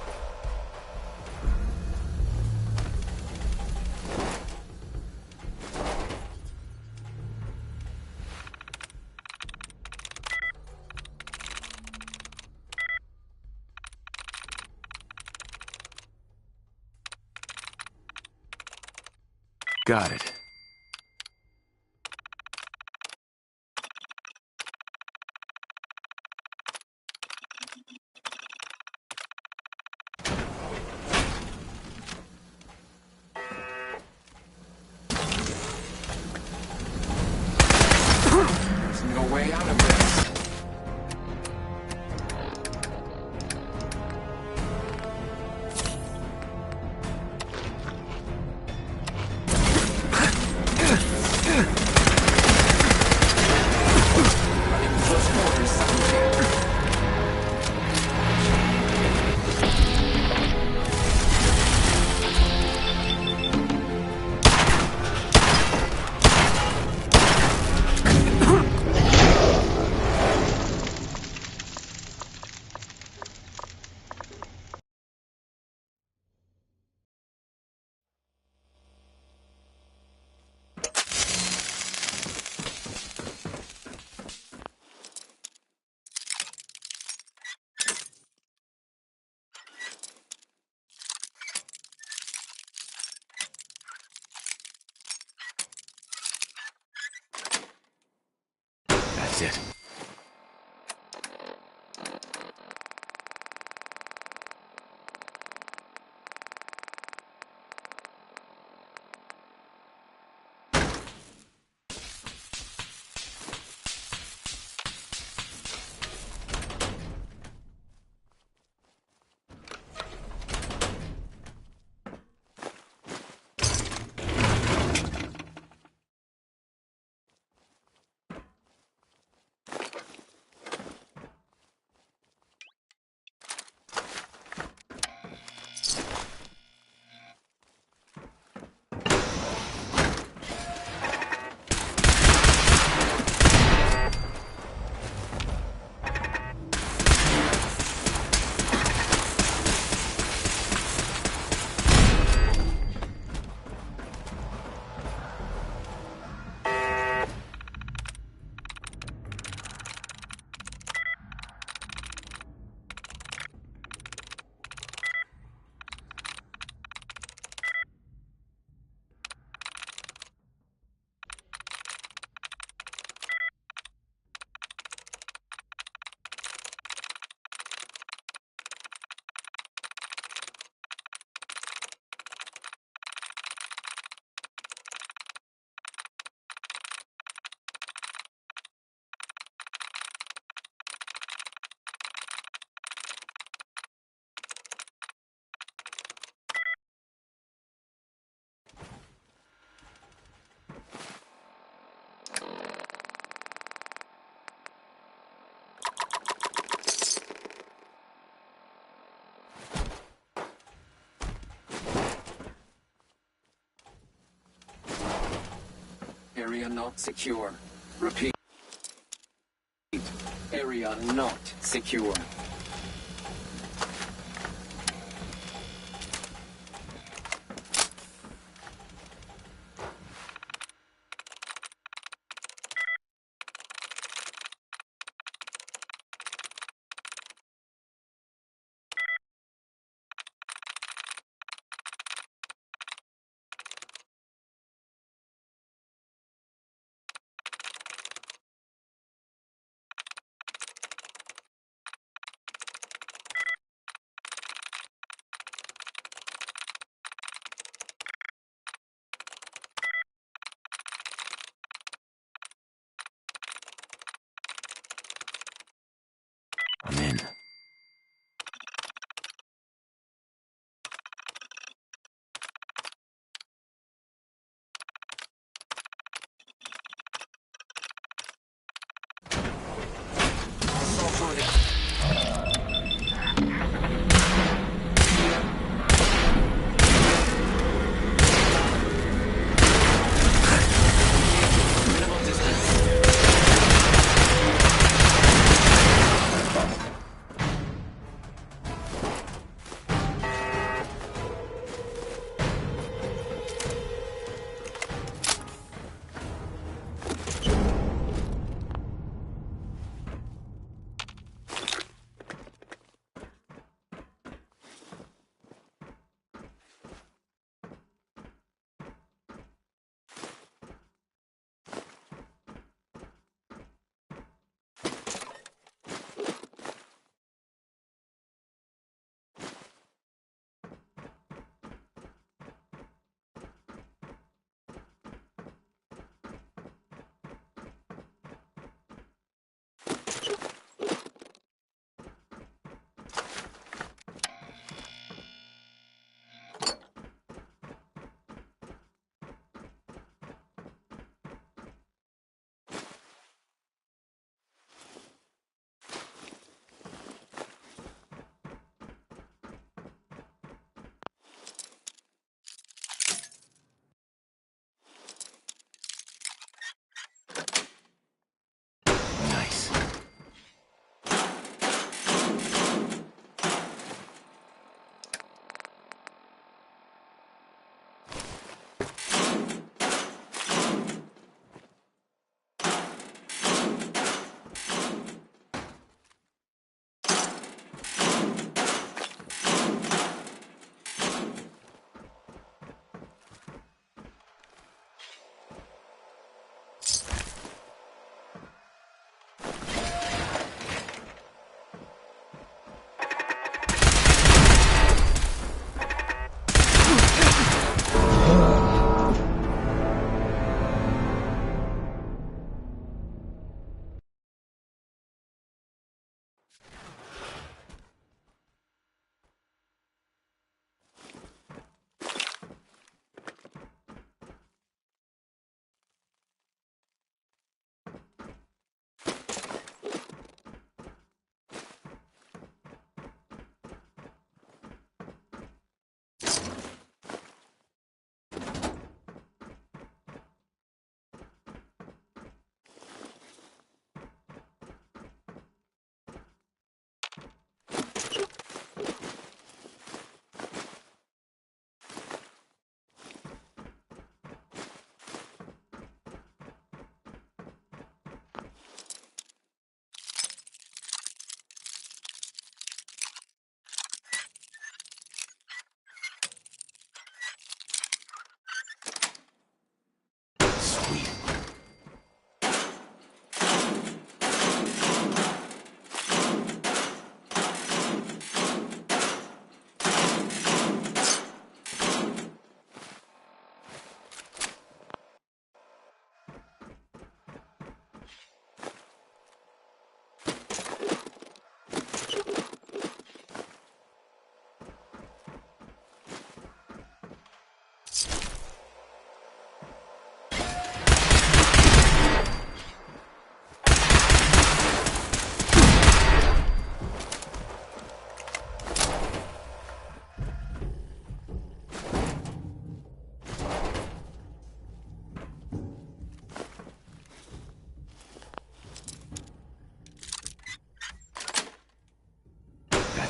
Got it. There's no way out of this. That's it. Area not secure. Repeat. Area not secure.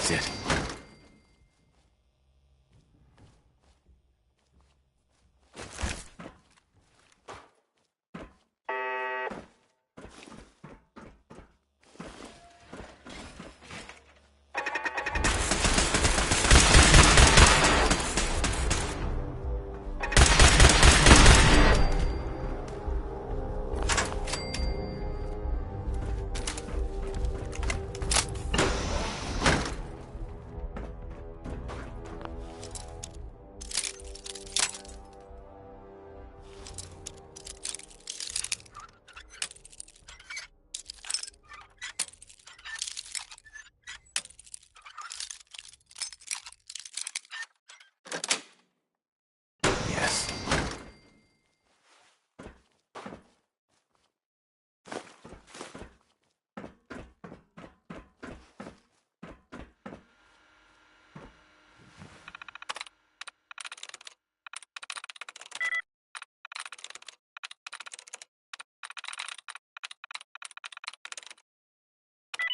That's it. Yes.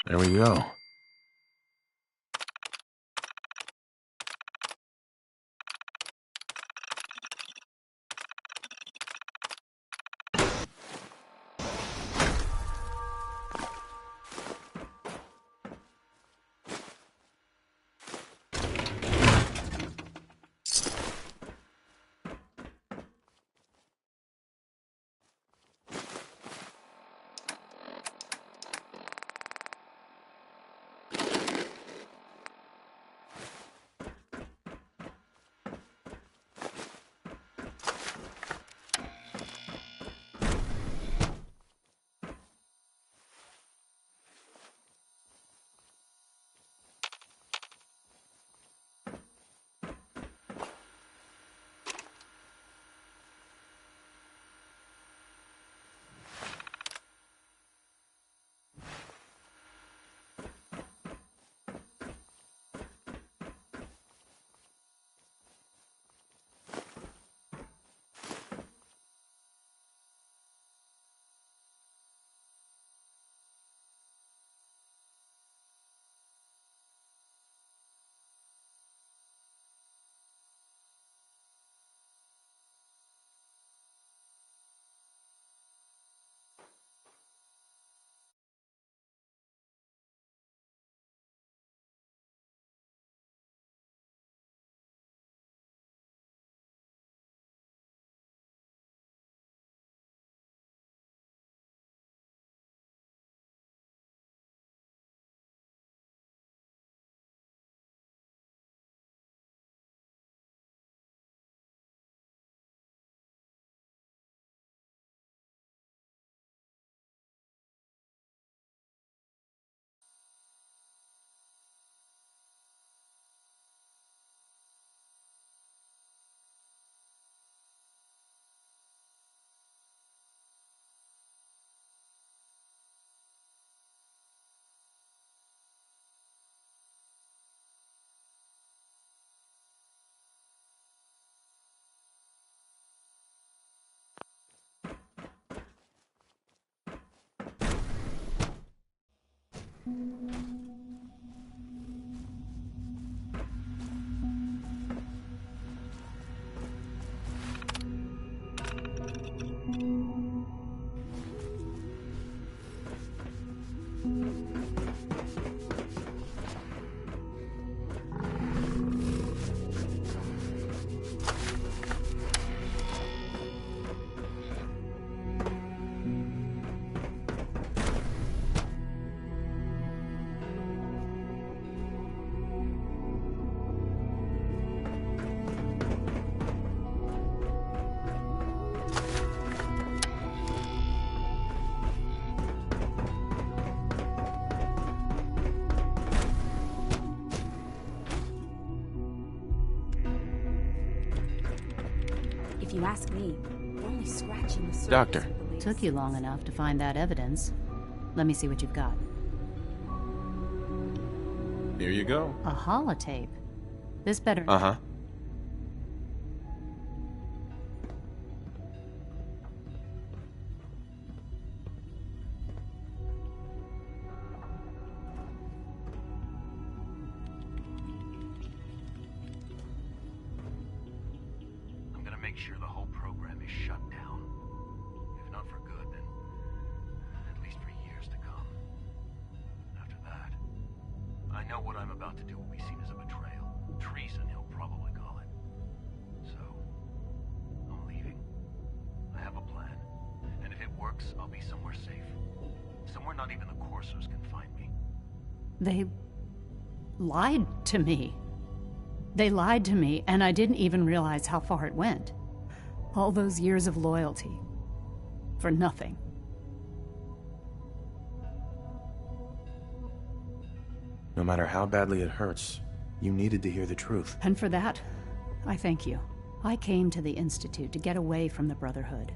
There we go. If you ask me, we're only scratching the surface. Doctor. Took you long enough to find that evidence. Let me see what you've got. Here you go. A holotape. This better... Uh-huh. make sure the whole program is shut down. If not for good, then at least for years to come. After that, I know what I'm about to do will be seen as a betrayal. Treason, he'll probably call it. So, I'm leaving. I have a plan. And if it works, I'll be somewhere safe. Somewhere not even the Coursers can find me. They lied to me. They lied to me, and I didn't even realize how far it went. All those years of loyalty. For nothing. No matter how badly it hurts, you needed to hear the truth. And for that, I thank you. I came to the Institute to get away from the Brotherhood.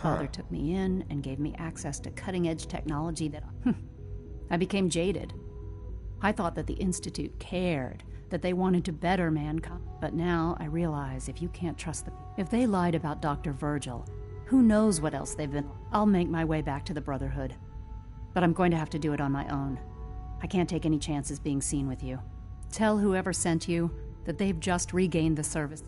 Father took me in and gave me access to cutting-edge technology that... I became jaded. I thought that the Institute cared, that they wanted to better mankind. But now I realize if you can't trust them... If they lied about Dr. Virgil, who knows what else they've been... I'll make my way back to the Brotherhood. But I'm going to have to do it on my own. I can't take any chances being seen with you. Tell whoever sent you that they've just regained the service.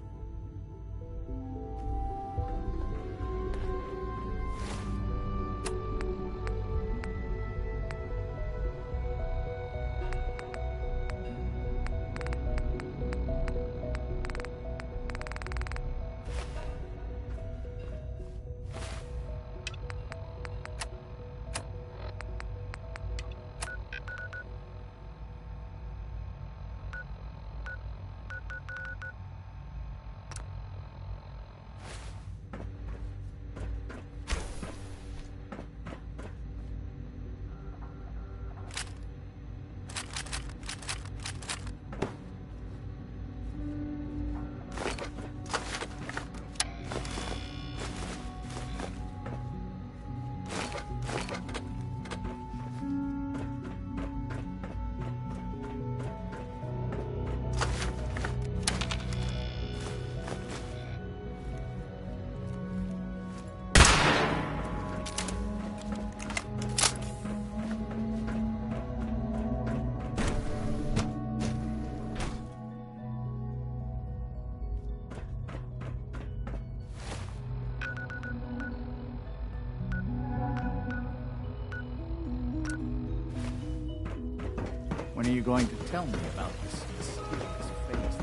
When are you going to tell me about this mysterious phase?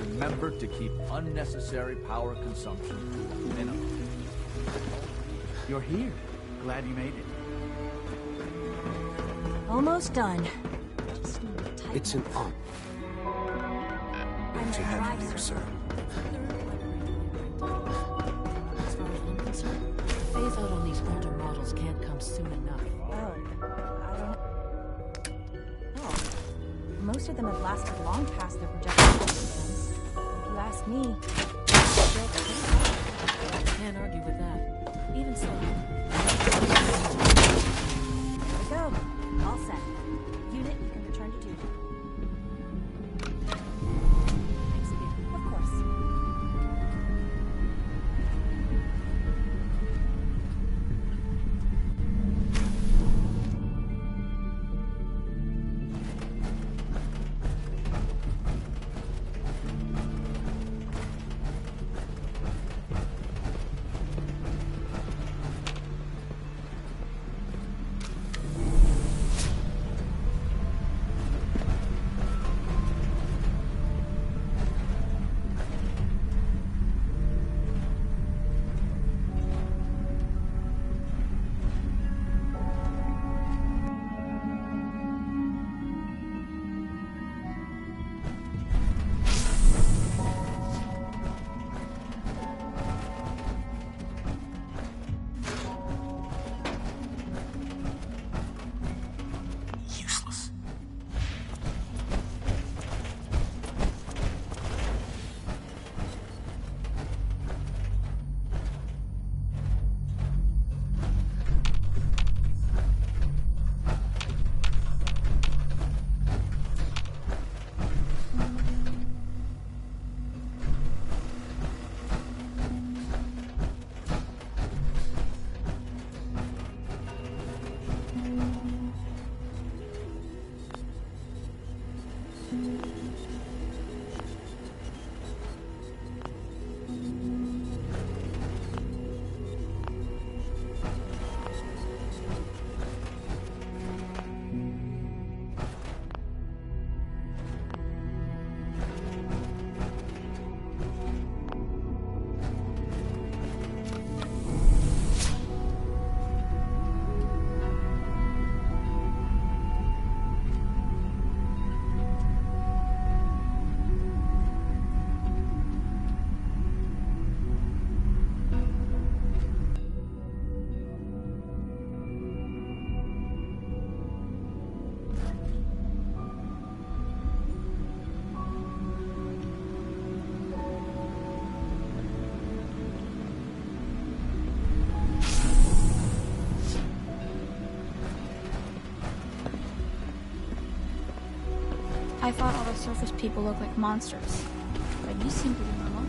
Remember to keep unnecessary power consumption to a minimum. You're here. Glad you made it. Almost done. It's an honor. Good to have you here, sir. As far as I'm concerned, phase out on these older models can't come soon enough. Most of them have lasted long past their projected lifespans. If you ask me, Can't argue with that. Even so. there we go. All set. Unit, you can return to duty. Thanks again. Of course. I thought all the surface people looked like monsters, but you seem to be normal.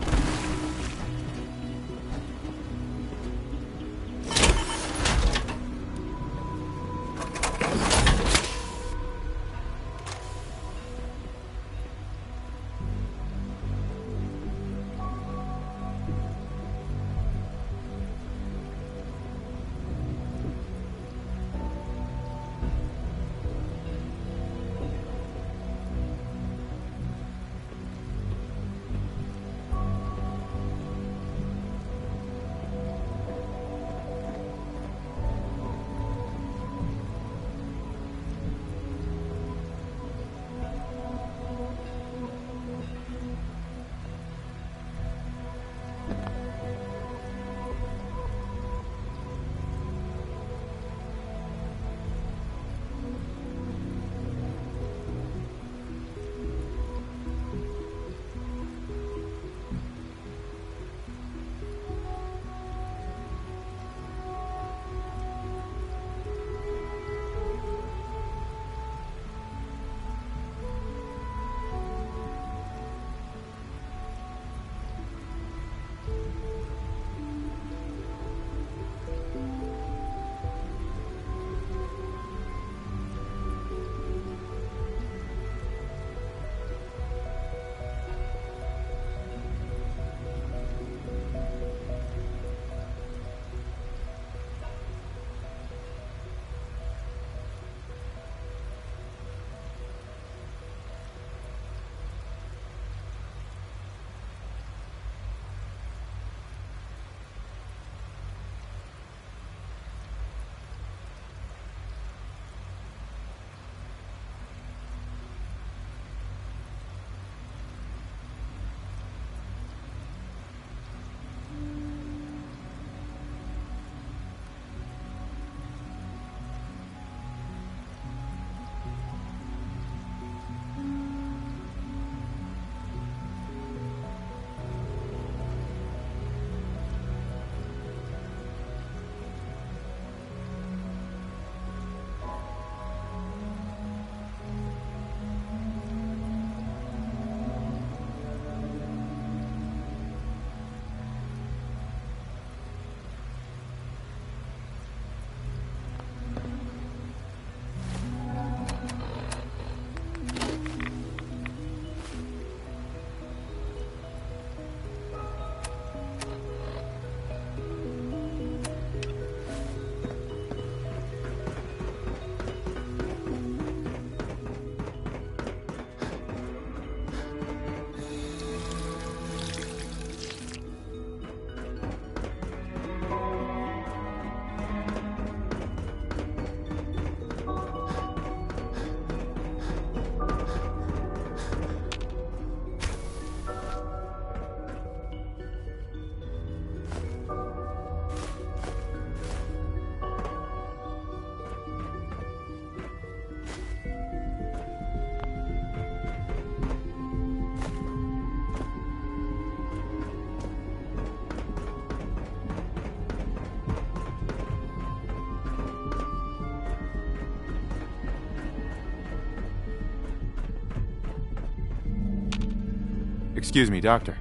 Excuse me, Doctor.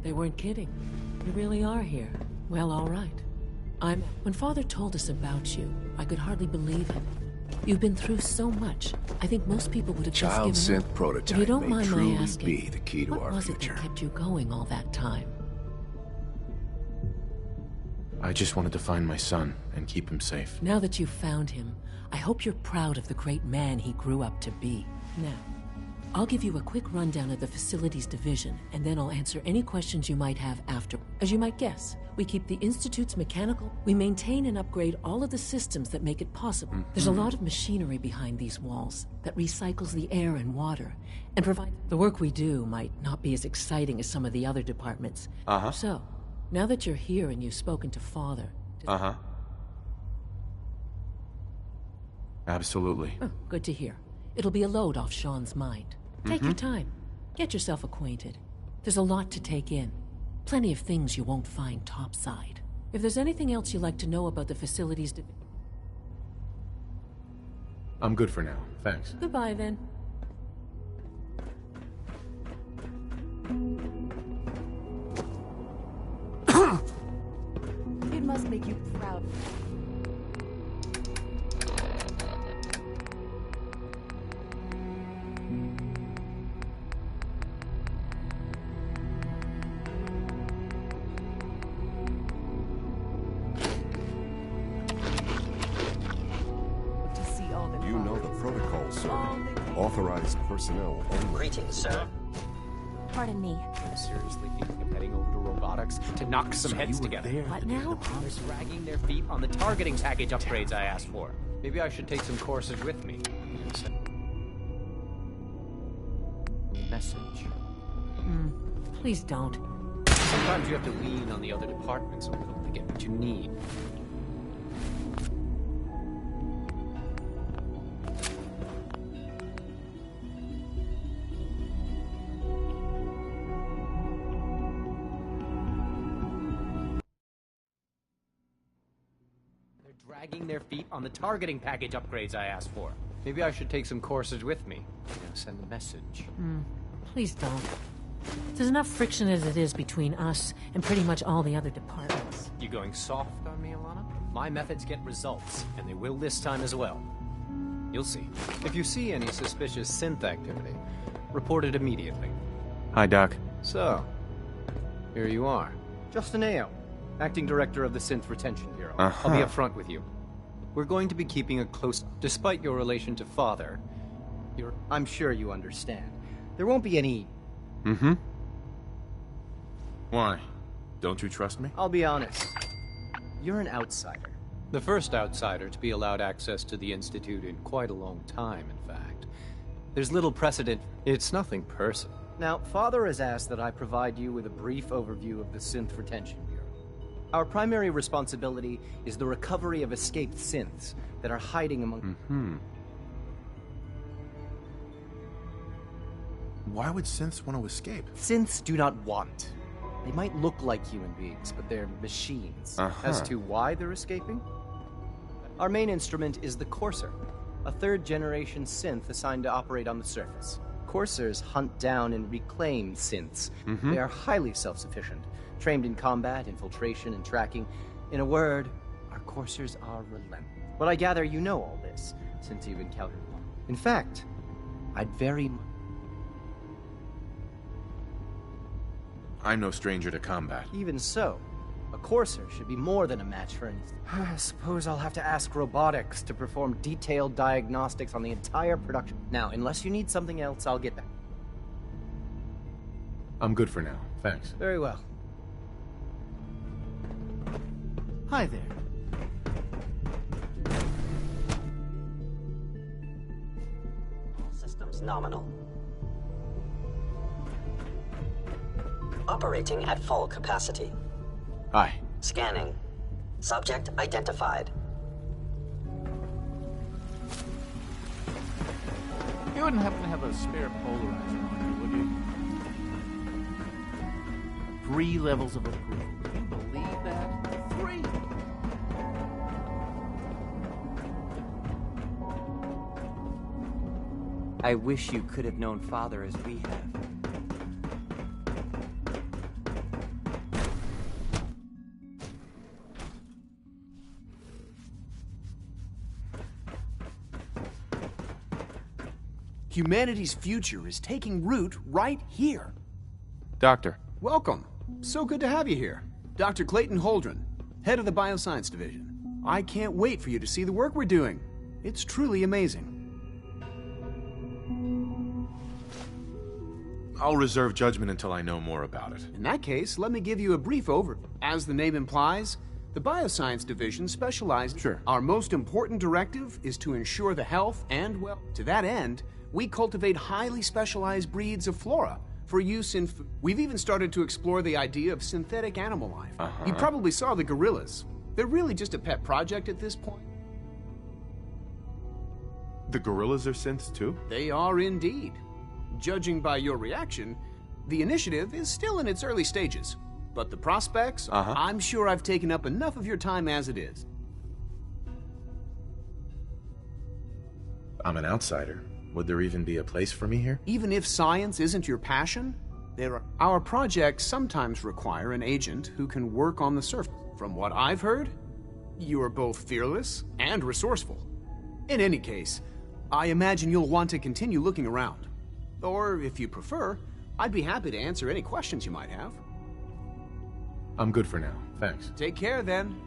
They weren't kidding. You really are here. Well, all right. When Father told us about you, I could hardly believe it. You've been through so much. I think most people would have just given up. Child synth If prototype you don't may mind my truly asking, be the key to what our was future. it that kept you going all that time? I just wanted to find my son and keep him safe. Now that you've found him, I hope you're proud of the great man he grew up to be. Now, I'll give you a quick rundown of the facilities division, and then I'll answer any questions you might have after. As you might guess, we keep the Institute's mechanical. We maintain and upgrade all of the systems that make it possible. There's a lot of machinery behind these walls that recycles the air and water, and provide. The work we do might not be as exciting as some of the other departments. So, now that you're here and you've spoken to Father. Absolutely. Oh, good to hear. It'll be a load off Sean's mind. Take your time. Get yourself acquainted. There's a lot to take in. Plenty of things you won't find topside. If there's anything else you'd like to know about the facilities I'm good for now, thanks. Goodbye, then. It must make you proud. You know the protocol, sir. Authorized personnel only. Greetings, sir. Pardon me. I'm seriously thinking of heading over to robotics to knock some heads together. What now? They're dragging their feet on the targeting package upgrades I asked for. Maybe I should take some courses with me. Message. Please don't. Sometimes you have to lean on the other departments a little to get what you need. Dragging their feet on the targeting package upgrades I asked for. Maybe I should take some courses with me. Send a message. Please don't. There's enough friction as it is between us and pretty much all the other departments. You going soft on me, Alana? My methods get results, and they will this time as well. You'll see. If you see any suspicious synth activity, report it immediately. Hi, Doc. So, here you are. Justin Ayo, Acting Director of the Synth Retention Bureau. Uh-huh. I'll be upfront with you. We're going to be keeping a close... Despite your relation to Father, I'm sure you understand. There won't be any... Mm-hmm. Why? Don't you trust me? I'll be honest. You're an outsider. The first outsider to be allowed access to the Institute in quite a long time, in fact. There's little precedent. It's nothing personal. Now, Father has asked that I provide you with a brief overview of the Synth Retention Bureau. Our primary responsibility is the recovery of escaped synths that are hiding among... Mm-hmm. Why would synths want to escape? Synths do not want. They might look like human beings, but they're machines. As to why they're escaping? Our main instrument is the Courser, a third-generation synth assigned to operate on the surface. Coursers hunt down and reclaim synths. Mm-hmm. They are highly self-sufficient, trained in combat, infiltration, and tracking. In a word, our Coursers are relentless. But I gather you know all this, since you've encountered one. In fact, I'd very much... I'm no stranger to combat. Even so, a Courser should be more than a match for anything. I suppose I'll have to ask robotics to perform detailed diagnostics on the entire production. Now, unless you need something else, I'll get back. I'm good for now, thanks. Very well. Hi there. All systems nominal. Operating at full capacity. Hi. Scanning. Subject identified. You wouldn't happen to have a spare polarizer on you, would you? 3 levels of approval. Can you believe that? 3! I wish you could have known Father as we have. Humanity's future is taking root right here. Doctor. Welcome. So good to have you here. Dr. Clayton Holdren, head of the Bioscience Division. I can't wait for you to see the work we're doing. It's truly amazing. I'll reserve judgment until I know more about it. In that case, let me give you a brief overview. As the name implies, the Bioscience Division specializes. Sure. Our most important directive is to ensure the health and well. To that end, we cultivate highly specialized breeds of flora for use in... We've even started to explore the idea of synthetic animal life. You probably saw the gorillas. They're really just a pet project at this point. The gorillas are synths too? They are indeed. Judging by your reaction, the initiative is still in its early stages. But the prospects, I'm sure I've taken up enough of your time as it is. I'm an outsider. Would there even be a place for me here? Even if science isn't your passion, our projects sometimes require an agent who can work on the surface. From what I've heard, you are both fearless and resourceful. In any case, I imagine you'll want to continue looking around. Or, if you prefer, I'd be happy to answer any questions you might have. I'm good for now, thanks. Take care, then.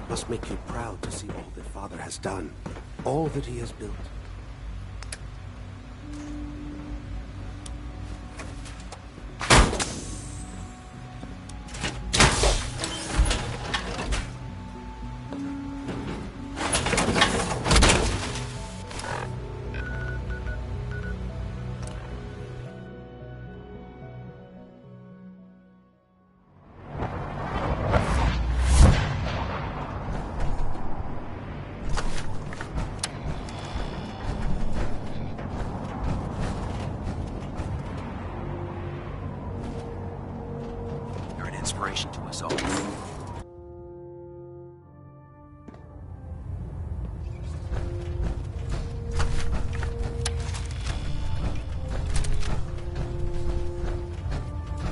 Must make you proud to see all that Father has done, all that he has built. Inspiration to us all.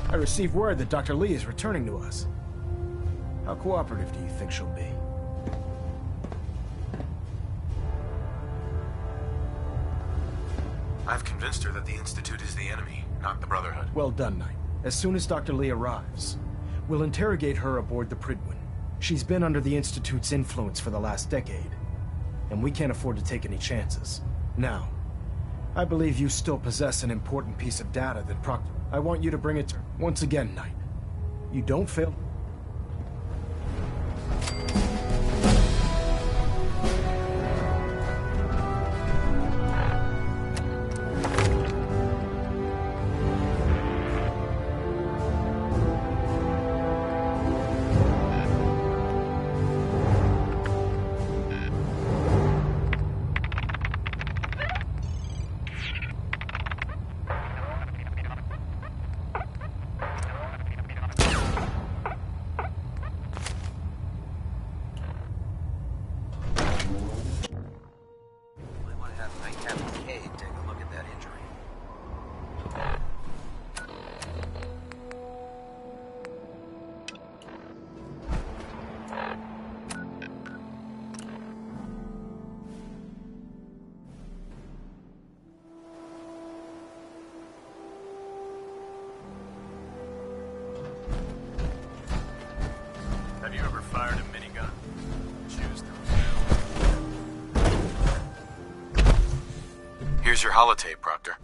I received word that Dr. Lee is returning to us. How cooperative do you think she'll be? I've convinced her that the Institute is the enemy, not the Brotherhood. Well done, Knight. As soon as Dr. Lee arrives, we'll interrogate her aboard the Prydwen. She's been under the Institute's influence for the last decade, and we can't afford to take any chances. Now, I believe you still possess an important piece of data that Proctor... I want you to bring it to her. Once again, Knight. You don't fail... Have you ever fired a minigun? Choose them. Here's your holotape, Proctor.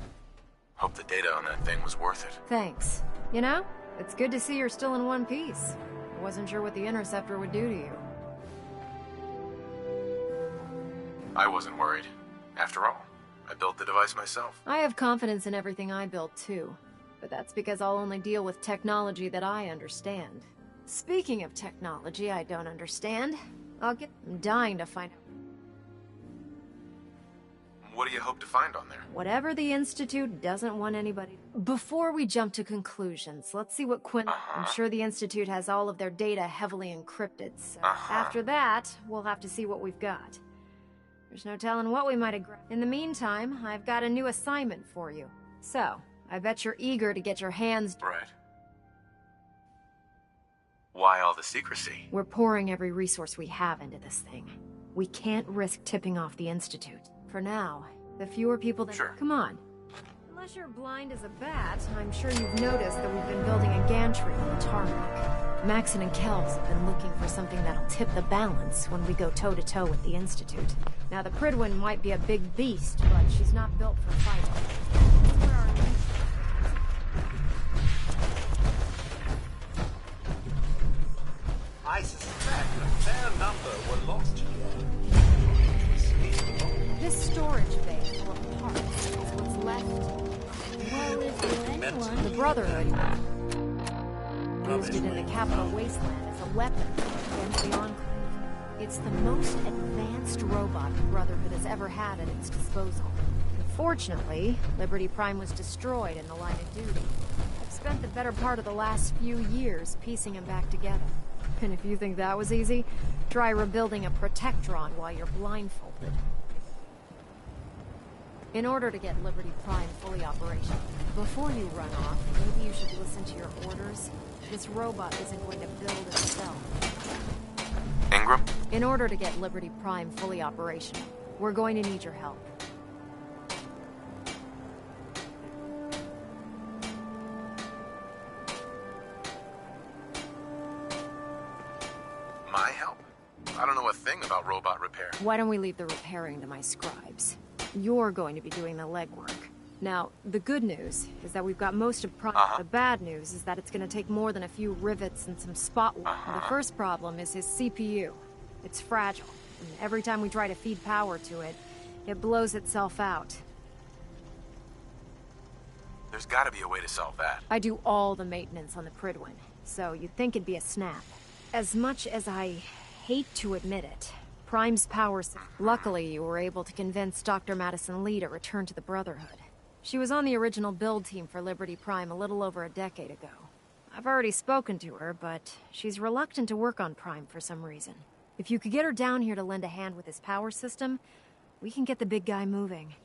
Hope the data on that thing was worth it. Thanks. You know, it's good to see you're still in one piece. I wasn't sure what the Interceptor would do to you. I wasn't worried. After all, I built the device myself. I have confidence in everything I build, too. But that's because I'll only deal with technology that I understand. Speaking of technology I don't understand, I'm dying to find out. What do you hope to find on there? Whatever the Institute doesn't want anybody... Before we jump to conclusions, let's see what Quinn... I'm sure the Institute has all of their data heavily encrypted, so... After that, we'll have to see what we've got. There's no telling what we might have grabbed. In the meantime, I've got a new assignment for you. So, I bet you're eager to get your hands... Right. Why all the secrecy? We're pouring every resource we have into this thing. We can't risk tipping off the Institute. For now, The fewer people that... Sure. Come on. Unless you're blind as a bat, I'm sure you've noticed that we've been building a gantry on the tarmac. Maxon and Kells have been looking for something that'll tip the balance when we go toe-to-toe with the Institute. Now, the Prydwen might be a big beast, but she's not built for fighting. That's where our I suspect a fair number were lost here. This storage bay full of parts is what's left. Well, if you're anyone... The Brotherhood used it in the Capital Wasteland as a weapon against the Enclave. It's the most advanced robot the Brotherhood has ever had at its disposal. Unfortunately, Liberty Prime was destroyed in the line of duty. I've spent the better part of the last few years piecing him back together. And if you think that was easy, try rebuilding a Protectron while you're blindfolded. In order to get Liberty Prime fully operational, before you run off, maybe you should listen to your orders. This robot isn't going to build itself. Ingram? In order to get Liberty Prime fully operational, we're going to need your help. My help? I don't know a thing about robot repair. Why don't we leave the repairing to my scribes? You're going to be doing the legwork. Now, the good news is that we've got most of Prime. The bad news is that it's going to take more than a few rivets and some spot work. The first problem is his CPU. It's fragile, and every time we try to feed power to it, it blows itself out. There's gotta be a way to solve that. I do all the maintenance on the Prydwen, so you'd think it'd be a snap. As much as I hate to admit it, Prime's power... Luckily, you were able to convince Dr. Madison Lee to return to the Brotherhood. She was on the original build team for Liberty Prime a little over a decade ago. I've already spoken to her, but she's reluctant to work on Prime for some reason. If you could get her down here to lend a hand with his power system, we can get the big guy moving.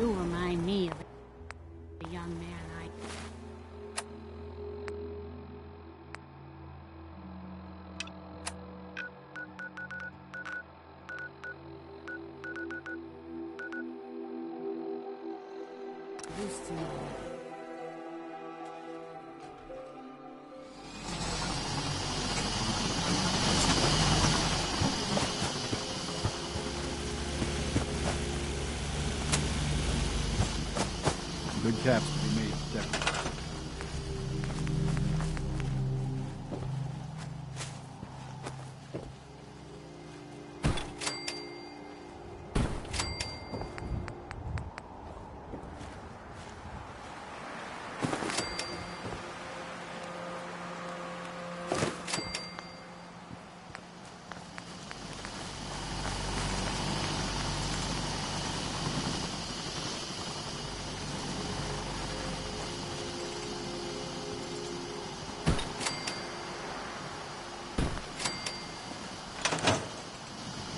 You remind me of a young man used to know. Good caps to be made, definitely.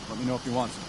Let me know if you want some.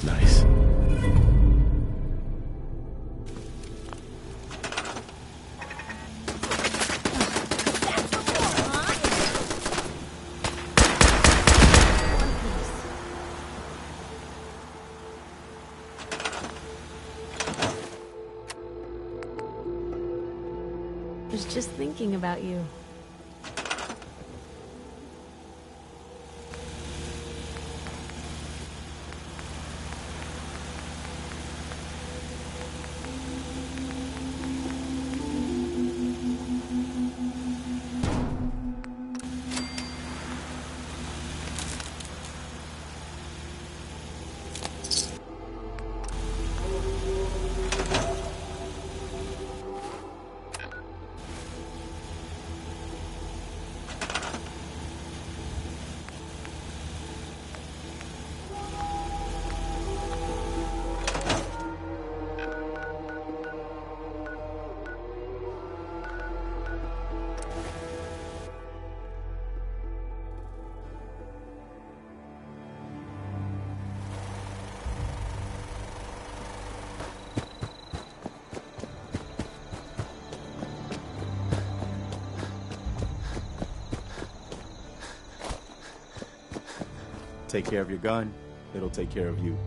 Nice. Was just thinking about you. Take care of your gun, it'll take care of you.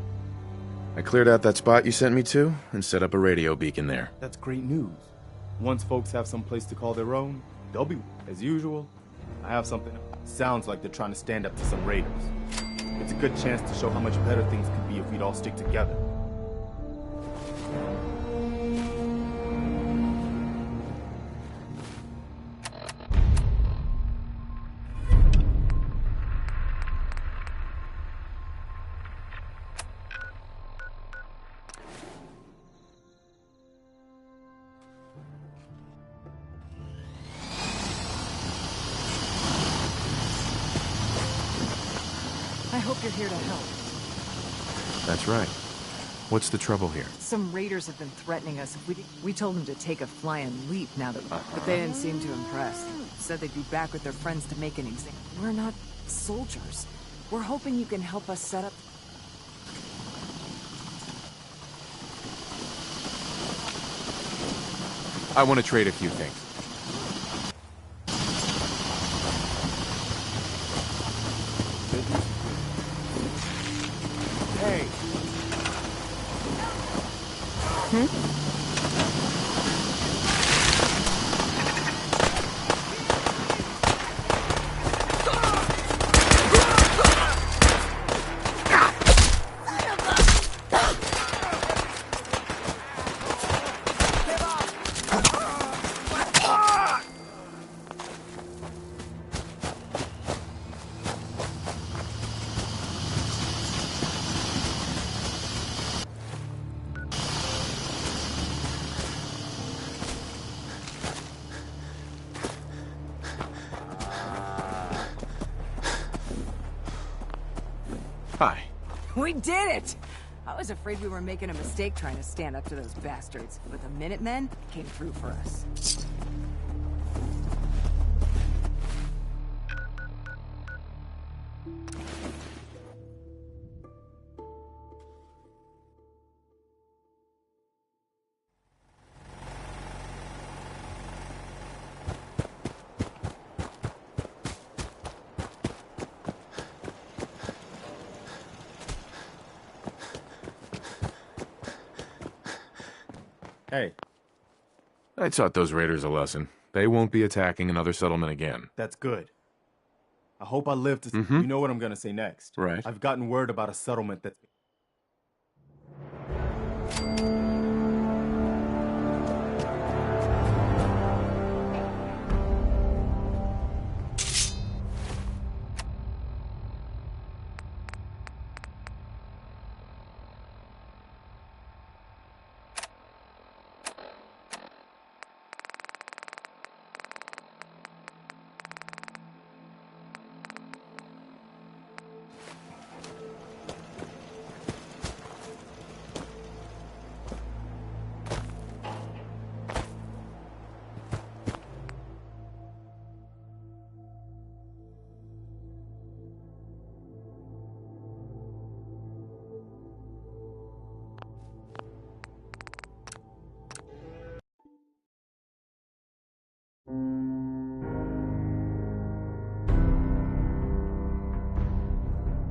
I cleared out that spot you sent me to and set up a radio beacon there. That's great news. Once folks have some place to call their own, they'll be, as usual. I have something that sounds like they're trying to stand up to some raiders. It's a good chance to show how much better things could be if we'd all stick together. hope you're here to help. That's right. What's the trouble here? Some raiders have been threatening us. We told them to take a flying leap now that... But they didn't seem too impressed. Said they'd be back with their friends to make an exam. We're not soldiers. We're hoping you can help us set up... I want to trade a few things. Hey. Hi. We did it! I was afraid we were making a mistake trying to stand up to those bastards, but the Minutemen came through for us. Hey. I taught those raiders a lesson. They won't be attacking another settlement again. That's good. I hope I live to see. You know what I'm gonna say next. Right. I've gotten word about a settlement that's